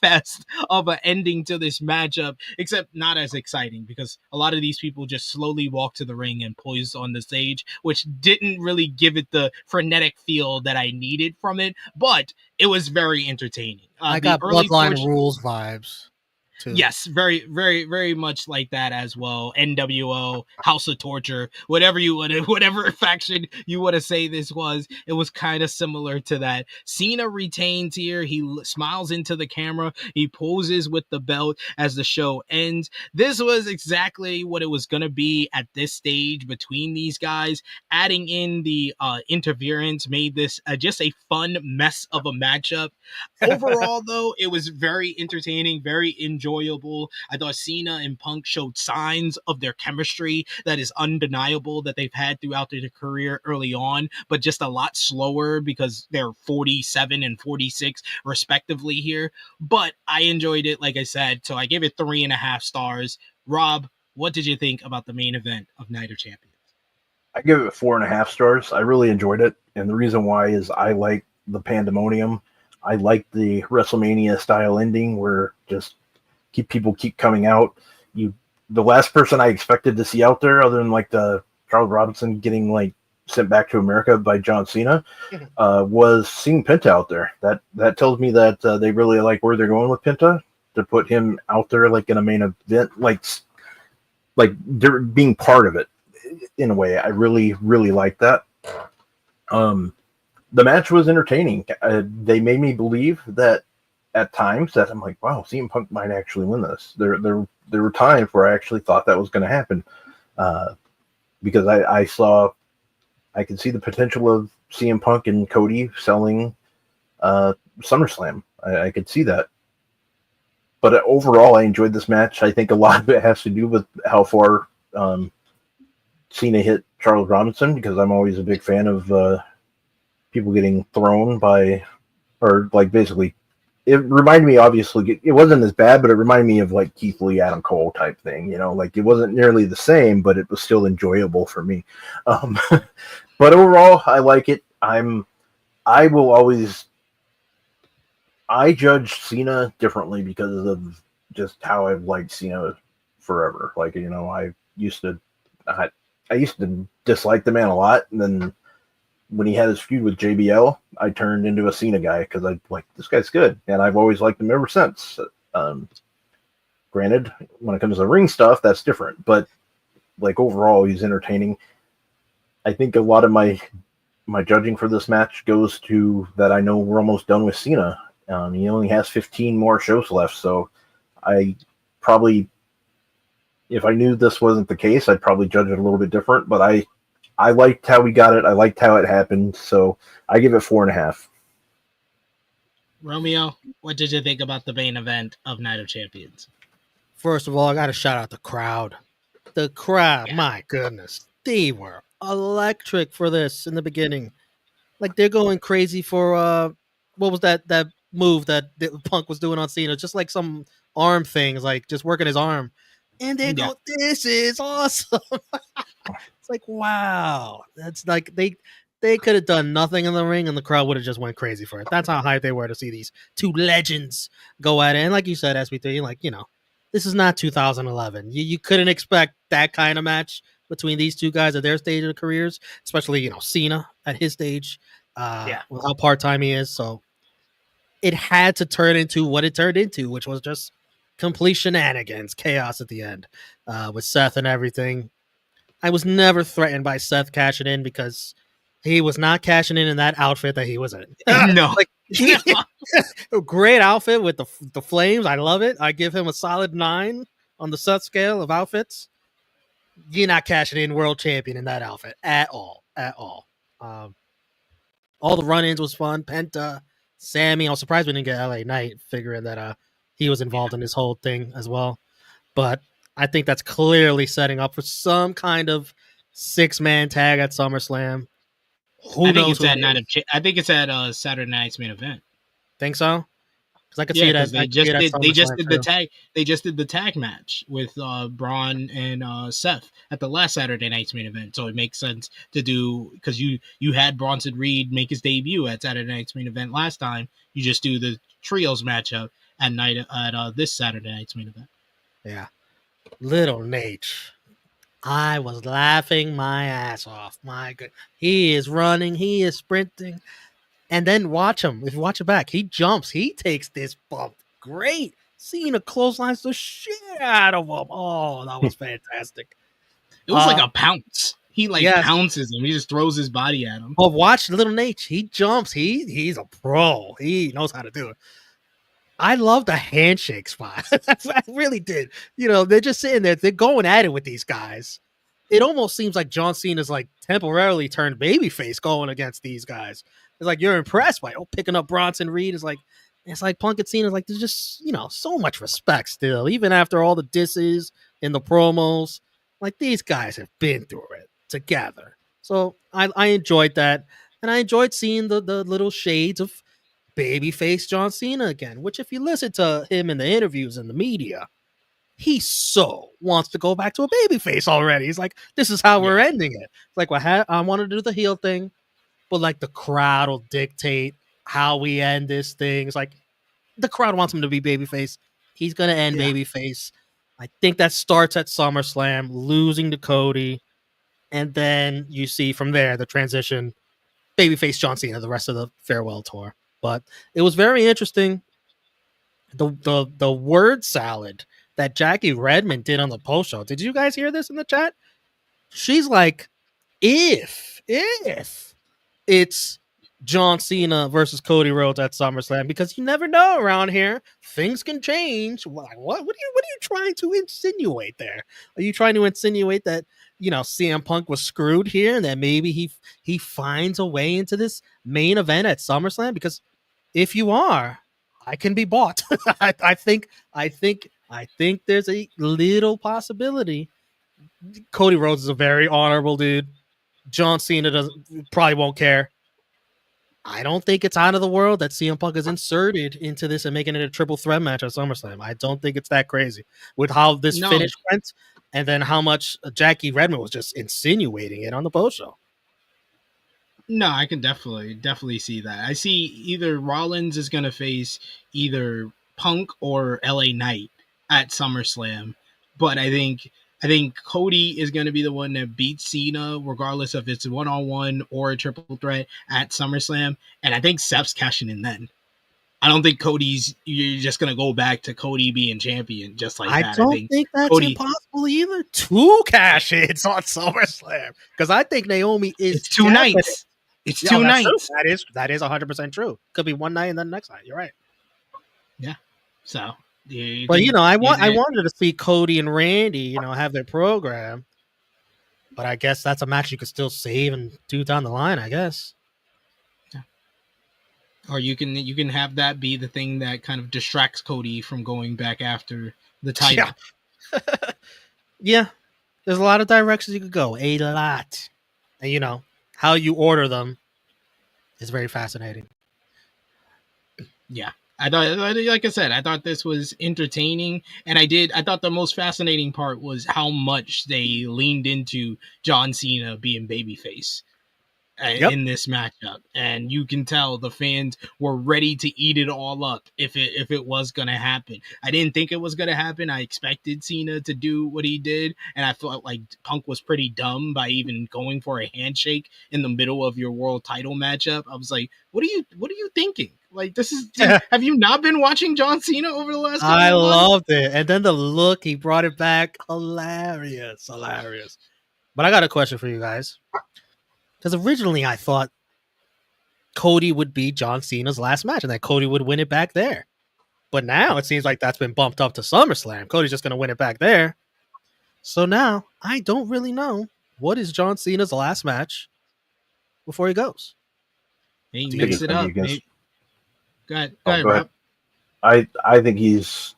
fest of an ending to this matchup, except not as exciting because a lot of these people just slowly walk to the ring and poise on the stage, which didn't really give it the frenetic feel that I needed from it, but it was very entertaining. I got Bloodline Rules vibes. Too. Yes, very, very, very much like that as well. NWO, House of Torture, whatever faction you want to say this was, it was kind of similar to that. Cena retains here. He smiles into the camera. He poses with the belt as the show ends. This was exactly what it was going to be at this stage between these guys. Adding in the interference made this just a fun mess of a matchup. Overall, though, it was very entertaining, very enjoyable. I thought Cena and Punk showed signs of their chemistry that is undeniable that they've had throughout their career early on, but just a lot slower because they're 47 and 46 respectively here. But I enjoyed it, like I said, so I gave it 3.5 stars. Rob, what did you think about the main event of Night of Champions? I give it 4.5 stars. I really enjoyed it, and the reason why is I like the pandemonium. I like the WrestleMania style ending where just people keep coming out. The last person I expected to see out there, other than like the Charles Robinson getting like sent back to America by John Cena, was seeing Penta out there. That tells me that they really like where they're going with Penta, to put him out there like in a main event, like they're being part of it in a way. I really, really like that. The match was entertaining. They made me believe that at times that I'm like, wow, CM Punk might actually win this. There were times where I actually thought that was going to happen, because I could see the potential of CM Punk and Cody selling SummerSlam. I could see that. But overall, I enjoyed this match. I think a lot of it has to do with how far Cena hit Charles Robinson, because I'm always a big fan of people getting thrown by, or like basically, it reminded me, obviously, it wasn't as bad, but it reminded me of like Keith Lee, Adam Cole type thing, like it wasn't nearly the same, but it was still enjoyable for me. But overall, I like it. I judge Cena differently because of just how I've liked Cena forever. Like, I used to dislike the man a lot, and then when he had his feud with JBL, I turned into a Cena guy because I like, this guy's good, and I've always liked him ever since. Granted, when it comes to ring stuff, that's different, but like overall, he's entertaining. I think a lot of my my judging for this match goes to that I know we're almost done with Cena. He only has 15 more shows left, so I probably, if I knew this wasn't the case, I'd probably judge it a little bit different, but I liked how we got it. I liked how it happened, so I give it 4.5. Romeo, what did you think about the main event of Night of Champions? First of all, I got to shout out the crowd. The crowd, Yeah. my goodness, they were electric for this in the beginning. Like they're going crazy for what was that move that Punk was doing on Cena? Just like some arm things, like just working his arm, and they go, "This is awesome!" It's like, wow, that's like they could have done nothing in the ring, and the crowd would have just went crazy for it. That's how hyped they were to see these two legends go at it. And like you said, SB3, like this is not 2011. You couldn't expect that kind of match between these two guys at their stage of their careers, especially Cena at his stage, with how part-time he is. So it had to turn into what it turned into, which was just complete shenanigans, chaos at the end, with Seth and everything. I was never threatened by Seth cashing in because he was not cashing in that outfit that he was in. No. A great outfit with the flames. I love it. I give him a solid 9 on the Seth scale of outfits. You're not cashing in world champion in that outfit at all. All the run-ins was fun. Penta, Sami. I was surprised we didn't get LA Knight, figuring that he was involved in this whole thing as well. But I think that's clearly setting up for some kind of 6-man tag at SummerSlam. I think it's at Saturday night's main event. Think so? Because I could see it. They just did the tag match with Braun and Seth at the last Saturday night's main event. So it makes sense to do, because you had Bronson Reed make his debut at Saturday night's main event last time. You just do the trios matchup at this Saturday night's main event. Yeah, Little Nate. I was laughing my ass off. My God, he is running, he is sprinting, and then watch him. If you watch it back, he jumps, he takes this bump. Great, Cena clotheslines the shit out of him. Oh, that was fantastic. It was like a pounce. He pounces him. He just throws his body at him. But watch Little Nate. He jumps. He's a pro. He knows how to do it. I love the handshake spot. I really did. They're just sitting there. They're going at it with these guys. It almost seems like John Cena's like temporarily turned babyface going against these guys. It's like you're impressed by picking up Bronson Reed. It's like Punk and Cena. Like there's just so much respect still, even after all the disses in the promos. Like these guys have been through it together. So I enjoyed that, and I enjoyed seeing the little shades of babyface John Cena again, which if you listen to him in the interviews in the media, he so wants to go back to a babyface already. He's like, this is how we're ending it. It's like, well, I want to do the heel thing, but like the crowd will dictate how we end this thing. It's like the crowd wants him to be babyface. He's going to end babyface. I think that starts at SummerSlam, losing to Cody, and then you see from there the transition, babyface John Cena, the rest of the farewell tour. But it was very interesting. The word salad that Jackie Redmond did on the post show. Did you guys hear this in the chat? She's like, if it's John Cena versus Cody Rhodes at SummerSlam, because you never know around here, things can change. Like, what are you trying to insinuate there? Are you trying to insinuate that CM Punk was screwed here, and that maybe he finds a way into this main event at SummerSlam? Because if you are, I can be bought. I think there's a little possibility. Cody Rhodes is a very honorable dude. John Cena probably won't care. I don't think it's out of the world that CM Punk is inserted into this and making it a triple threat match at SummerSlam. I don't think it's that crazy with how this finish went, and then how much Jackie Redmond was just insinuating it on the post show. No, I can definitely see that. I see either Rollins is going to face either Punk or LA Knight at SummerSlam, but I think Cody is going to be the one that beats Cena, regardless if it's one-on-one or a triple threat at SummerSlam. And I think Seth's cashing in then. I don't think you're just going to go back to Cody being champion just like that. I don't think that's impossible either. 2 cash-ins on SummerSlam. Because I think Naomi is... It's 2 nights. It's Yeah, two that's true. nights. That is 100% true. Could be one night and then the next night. You're right. Yeah. So, But I wanted to see Cody and Randy, have their program. But I guess that's a match you could still save and do down the line, I guess. Or you can have that be the thing that kind of distracts Cody from going back after the title. Yeah. Yeah. There's a lot of directions you could go. A lot. And how you order them is very fascinating. Yeah. I thought, like I said, I thought this was entertaining, and I thought the most fascinating part was how much they leaned into John Cena being babyface in this matchup, and you can tell the fans were ready to eat it all up if it was going to happen. I didn't think it was going to happen. I expected Cena to do what he did, and I felt like Punk was pretty dumb by even going for a handshake in the middle of your world title matchup. I was like, what are you thinking? Like, this is have you not been watching John Cena over the last couple I of months? loved it. And then the look, he brought it back. Hilarious. But I got a question for you guys. Because originally I thought Cody would be John Cena's last match and that Cody would win it back there. But now it seems like that's been bumped up to SummerSlam. Cody's just going to win it back there. So now I don't really know what is John Cena's last match before he goes. Hey, mix it up. Go ahead, Rob. I think he's...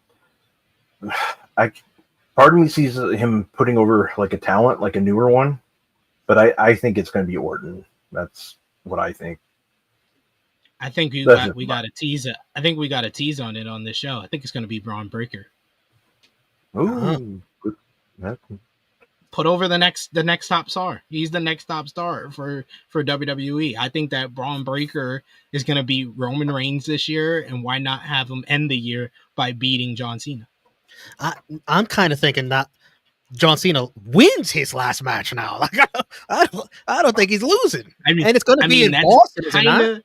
part of me sees him putting over like a talent, like a newer one. But I think it's going to be Orton. That's what I think. I think we got a tease. I think we got a tease on it on this show. I think it's going to be Braun Breaker. Ooh, put over the next top star. He's the next top star for WWE. I think that Braun Breaker is going to be Roman Reigns this year, and why not have him end the year by beating John Cena? I'm kind of thinking that John Cena wins his last match now. Like I don't think he's losing. I mean, and it's going to be in Boston, is it not?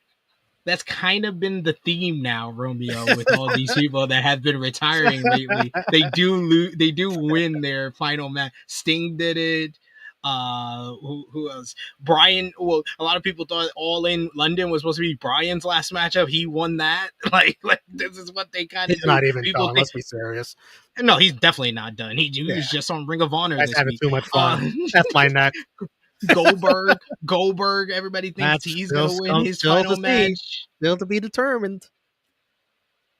That's kind of been the theme now, Romeo, with all these people that have been retiring lately. They do win their final match. Sting did it. Who else? Brian. Well, a lot of people thought All In London was supposed to be Brian's last matchup. He won that. Like this is what they kind of. He's not even done. Let's be serious. No, he's definitely not done. He was just on Ring of Honor. That's having too much fun. That's my neck. Goldberg. Everybody thinks he's going to win his final match. Still to be determined.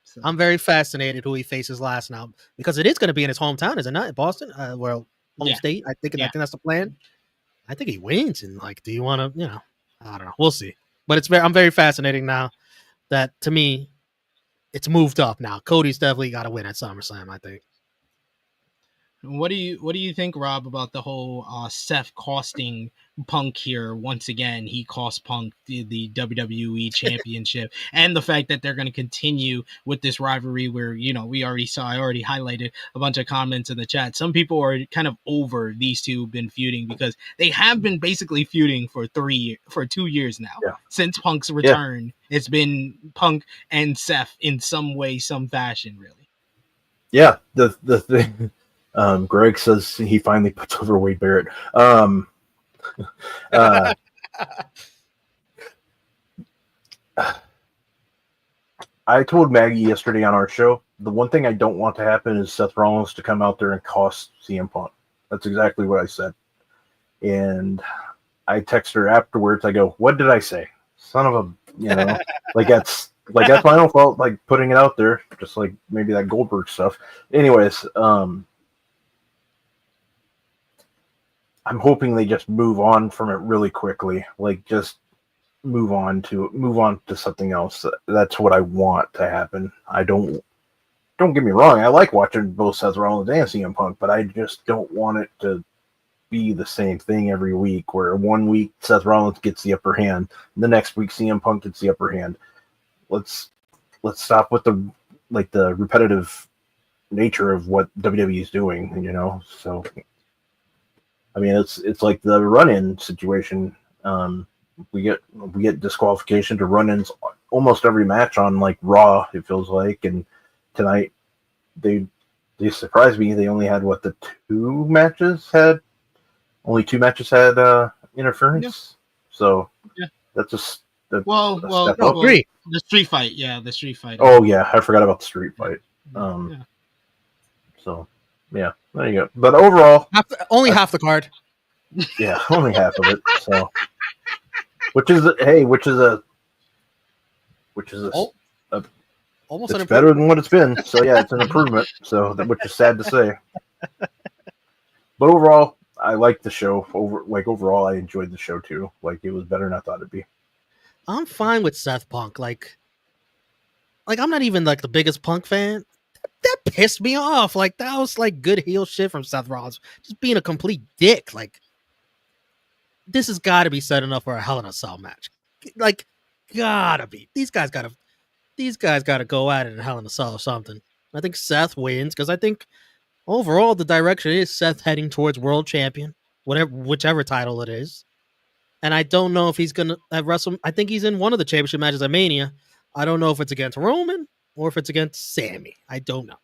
So. I'm very fascinated who he faces last now because it is going to be in his hometown, is it not? Boston, home state. I think that's the plan. I think he wins, and do you want to? I don't know. We'll see. But I'm very fascinating now. That to me, it's moved up now. Cody's definitely got to win at SummerSlam, I think. What do you think, Rob, about the whole Seth costing Punk here? Once again, he cost Punk the WWE championship, and the fact that they're going to continue with this rivalry where, I already highlighted a bunch of comments in the chat. Some people are kind of over these two been feuding because they have been basically feuding for 2 years now. Yeah. Since Punk's return, It's been Punk and Seth in some way, some fashion, really. Yeah, the thing... Greg says he finally puts over Wade Barrett. I told Maggie yesterday on our show, the one thing I don't want to happen is Seth Rollins to come out there and cost CM Punk. That's exactly what I said. And I text her afterwards. I go, what did I say? Son of a, that's my own fault, putting it out there, just like maybe that Goldberg stuff. Anyways, I'm hoping they just move on from it really quickly. Just move on to something else. That's what I want to happen. I don't get me wrong. I like watching both Seth Rollins and CM Punk, but I just don't want it to be the same thing every week where one week Seth Rollins gets the upper hand, and the next week CM Punk gets the upper hand. Let's stop with the repetitive nature of what WWE is doing, so I mean, it's like the run-in situation. We get disqualification to run-ins almost every match on Raw. It feels like, and tonight they surprised me. They only had two matches had interference. Yeah. So That's a step Well, up. Three. the street fight. Yeah, the street fight. Oh yeah, I forgot about the street fight. Yeah. So yeah, there you go. But overall, Only half the card. yeah, only half of it. So, which is a Oh, almost it's an better than what it's been. So yeah, it's an improvement. So which is sad to say. But overall, I liked the show. Overall, I enjoyed the show too. Like it was better than I thought it'd be. I'm fine with Seth Punk. Like I'm not even like the biggest Punk fan. That pissed me off. Like that was like good heel shit from Seth Rollins, just being a complete dick. Like this has got to be setting up for a Hell in a Cell match. Like gotta be. These guys gotta go at it in Hell in a Cell or something. I think Seth wins because I think overall the direction is Seth heading towards world champion, whichever title it is. And I don't know if he's gonna wrestle. I think he's in one of the championship matches at Mania. I don't know if it's against Roman or if it's against Sami. I don't know.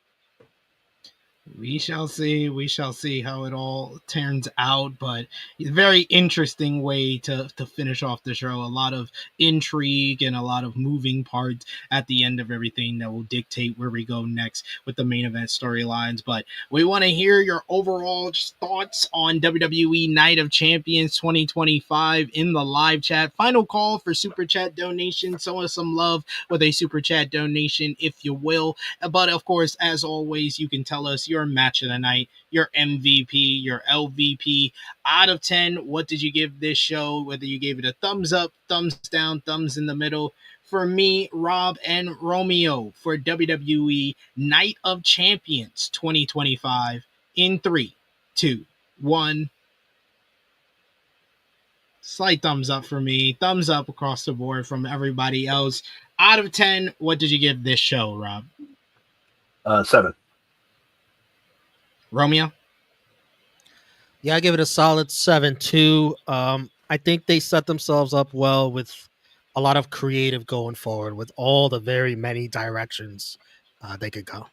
We shall see. We shall see how it all turns out. But it's a very interesting way to finish off the show. A lot of intrigue and a lot of moving parts at the end of everything that will dictate where we go next with the main event storylines. But we want to hear your overall thoughts on WWE Night of Champions 2025 in the live chat. Final call for Super Chat donation. Show us some love with a Super Chat donation, if you will. But of course, as always, you can tell us your match of the night, your MVP, your LVP. Out of 10, what did you give this show? Whether you gave it a thumbs up, thumbs down, thumbs in the middle. For me, Rob and Romeo for WWE Night of Champions 2025 in 3, 2, 1. Slight thumbs up for me. Thumbs up across the board from everybody else. Out of 10, what did you give this show, Rob? 7. Romeo? Yeah, I give it a solid 7 too. I think they set themselves up well with a lot of creative going forward with all the very many directions they could go.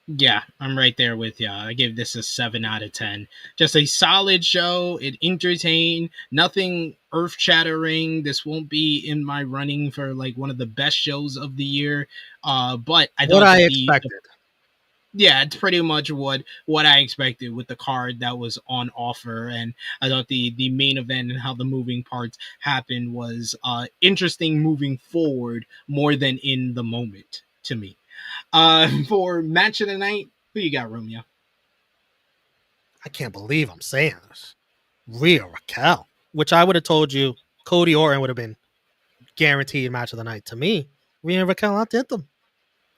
Yeah, I'm right there with you. I give this a 7 out of 10. Just a solid show. It entertained. Nothing earth-shattering. This won't be in my running for like one of the best shows of the year. But I thought what I expected. Yeah, it's pretty much what I expected with the card that was on offer, and I thought the main event and how the moving parts happened was interesting moving forward more than in the moment to me. For match of the night, who you got, Romeo? I can't believe I'm saying this. Rhea Raquel, which I would have told you Cody Orton would have been guaranteed match of the night. To me, Rhea and Raquel outdid them.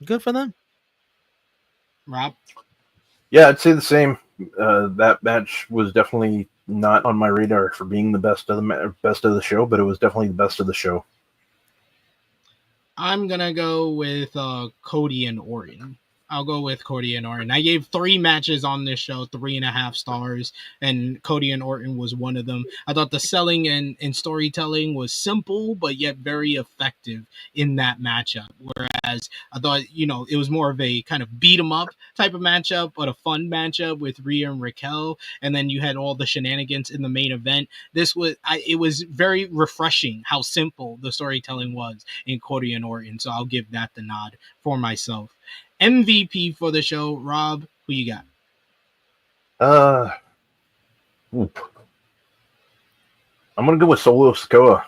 Good for them. Rob? Yeah, I'd say the same. That match was definitely not on my radar for being the best of the show, but it was definitely the best of the show. I'm gonna go with Cody and Orton. I'll go with Cody and Orton. I gave 3 matches on this show, 3.5 stars, and Cody and Orton was one of them. I thought the selling and storytelling was simple, but yet very effective in that matchup. Whereas I thought, it was more of a kind of beat 'em up type of matchup, but a fun matchup with Rhea and Raquel. And then you had all the shenanigans in the main event. It was very refreshing how simple the storytelling was in Cody and Orton. So I'll give that the nod for myself. MVP for the show, Rob, who you got? I'm gonna go with Solo Sikoa.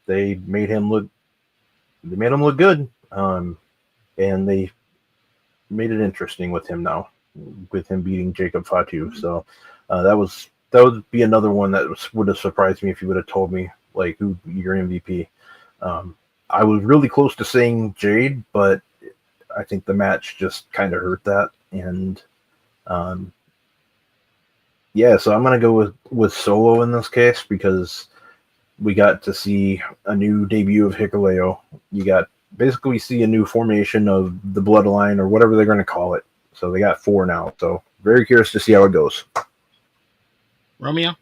They made him look good. And they made it interesting with him now, with him beating Jacob Fatu. So that would be another one that would have surprised me if you would have told me like who your MVP. I was really close to saying Jade, but I think the match just kind of hurt that. And so I'm going to go with Solo in this case because we got to see a new debut of Hikuleo. We see a new formation of the bloodline or whatever they're going to call it. So they got 4 now. So very curious to see how it goes. Romeo?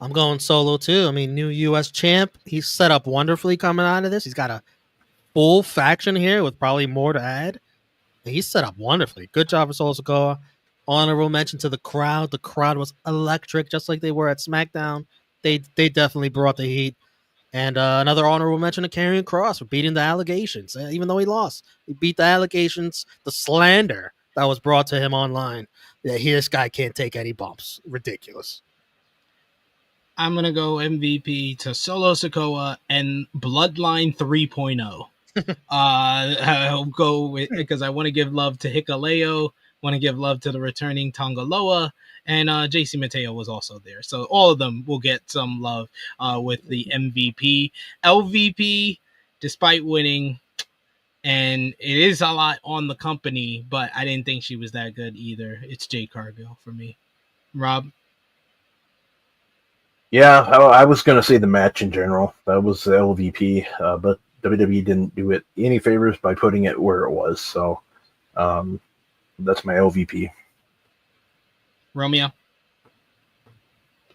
I'm going Solo too. I mean, new U.S. champ. He's set up wonderfully coming out of this. He's got a full faction here with probably more to add. He's set up wonderfully. Good job for Solo Sikoa. Honorable mention to the crowd. The crowd was electric, just like they were at SmackDown. They definitely brought the heat. And another honorable mention to Karrion Kross for beating the allegations. Even though he lost, he beat the allegations, the slander that was brought to him online. Yeah, this guy can't take any bumps. Ridiculous. I'm going to go MVP to Solo Sikoa and Bloodline 3.0. I'll go with, because I want to give love to Hikuleo, want to give love to the returning Tongaloa, and JC Mateo was also there. So all of them will get some love with the MVP. LVP, despite winning, and it is a lot on the company, but I didn't think she was that good either. It's Jade Cargill for me. Rob? Yeah, I was going to say the match in general. That was the LVP, but WWE didn't do it any favors by putting it where it was. So that's my LVP. Romeo?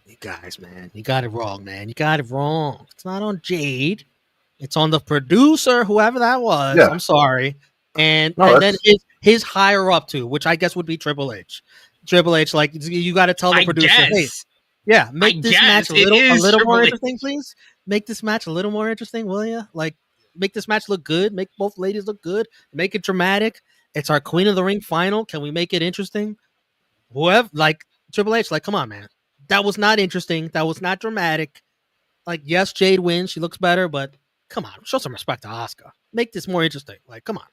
You guys, man, you got it wrong, man. You got it wrong. It's not on Jade. It's on the producer, whoever that was. Yeah. I'm sorry. And No, then his higher up to, which I guess would be Triple H. Triple H, like, you got to tell the producer, hey, yeah, make this match a little more interesting, please. Make this match a little more interesting, will you? Like, make this match look good. Make both ladies look good. Make it dramatic. It's our Queen of the Ring final. Can we make it interesting? Whoever, like, Triple H, like, come on, man. That was not interesting. That was not dramatic. Like, yes, Jade wins. She looks better, but come on, show some respect to Asuka. Make this more interesting. Like, come on.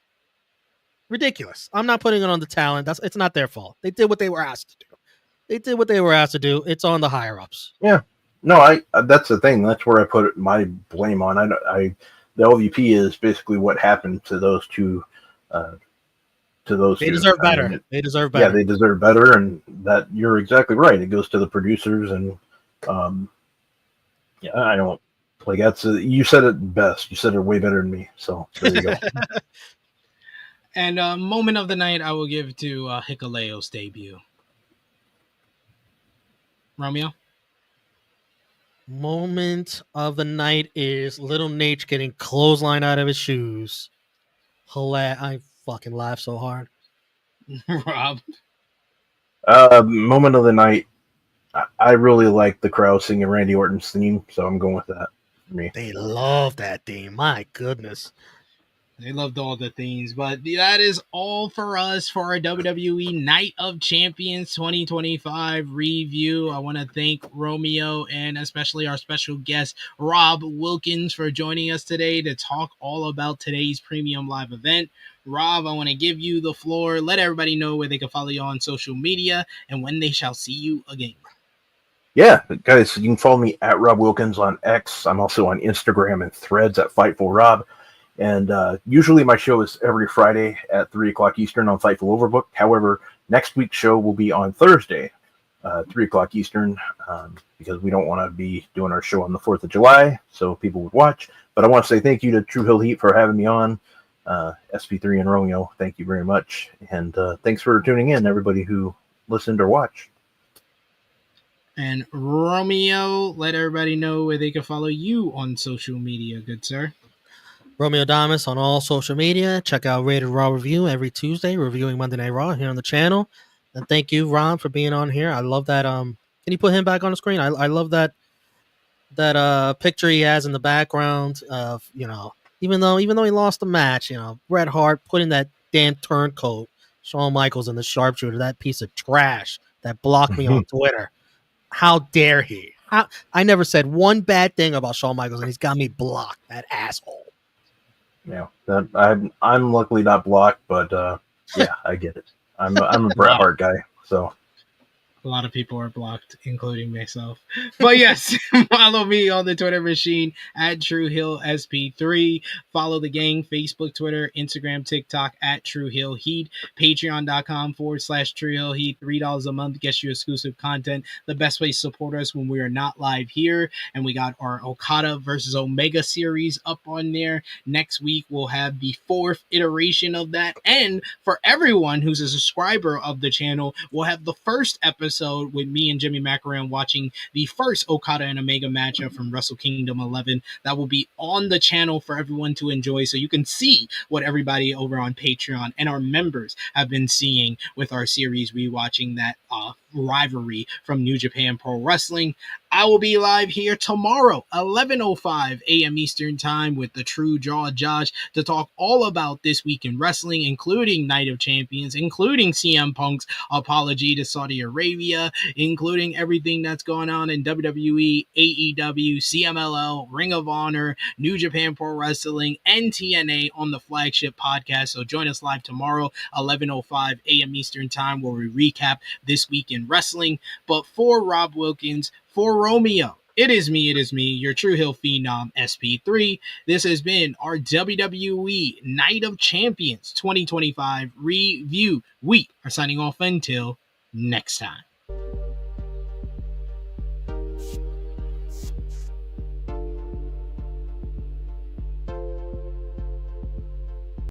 Ridiculous. I'm not putting it on the talent. It's not their fault. They did what they were asked to do. It's on the higher ups. Yeah. No, that's the thing. That's where I put my blame on. The LVP is basically what happened to those two. They deserve better. They deserve better. Yeah, they deserve better, and that you're exactly right. It goes to the producers, and yeah, I don't like that's. You said it best. You said it way better than me. So there you go. And moment of the night, I will give to Hikuleo's debut. Romeo? Moment of the night is Little Nate getting clothesline out of his shoes. I fucking laugh so hard. Rob? Moment of the night. I really like the crowd singing Randy Orton's theme, so I'm going with that for me. They love that theme. My goodness. They loved all the themes, but that is all for us for our WWE Night of Champions 2025 review. I want to thank Romeo and especially our special guest, Rob Wilkins, for joining us today to talk all about today's premium live event. Rob, I want to give you the floor. Let everybody know where they can follow you on social media and when they shall see you again. Yeah, guys, you can follow me at Rob Wilkins on X. I'm also on Instagram and Threads at Fightful Rob. And usually my show is every Friday at 3 o'clock Eastern on Fightful Overbooked. However, next week's show will be on Thursday, 3 o'clock Eastern, because we don't want to be doing our show on the 4th of July, so people would watch. But I want to say thank you to True Hill Heat for having me on. SP3 and Romeo, thank you very much. And thanks for tuning in, everybody who listened or watched. And Romeo, let everybody know where they can follow you on social media, good sir. Romeo Damas on all social media. Check out Rated Raw Review every Tuesday, reviewing Monday Night Raw here on the channel. And thank you, Ron, for being on here. I love that. Can you put him back on the screen? I love that picture he has in the background of, even though he lost the match, Bret Hart putting that damn turncoat, Shawn Michaels, and the sharpshooter, that piece of trash that blocked me on Twitter. How dare he? I never said one bad thing about Shawn Michaels, and he's got me blocked, that asshole. Yeah, I'm luckily not blocked, but yeah, I get it. I'm a Bret Hart guy, so a lot of people are blocked, including myself. But yes, follow me on the Twitter machine at TrueHillSP3. Follow the gang, Facebook, Twitter, Instagram, TikTok at TrueHillHeat. Patreon.com/TrueHillHeat. $3 a month gets you exclusive content. The best way to support us when we are not live here. And we got our Okada versus Omega series up on there. Next week, we'll have the 4th iteration of that. And for everyone who's a subscriber of the channel, we'll have the first episode with me and Jimmy Macaron watching the first Okada and Omega matchup from Wrestle Kingdom 11. That will be on the channel for everyone to enjoy, so you can see what everybody over on Patreon and our members have been seeing with our series rewatching that rivalry from New Japan Pro Wrestling. I will be live here tomorrow, 11:05 a.m. Eastern Time, with the True Jaw Josh to talk all about this week in wrestling, including Night of Champions, including CM Punk's apology to Saudi Arabia, including everything that's going on in WWE, AEW, CMLL, Ring of Honor, New Japan Pro Wrestling, and TNA on the flagship podcast. So join us live tomorrow, 11:05 a.m. Eastern Time, where we recap this week in wrestling. But for Rob Wilkins, for Romeo, it is me, your True Heel Phenom SP3. This has been our WWE Night of Champions 2025 review. We are signing off until next time.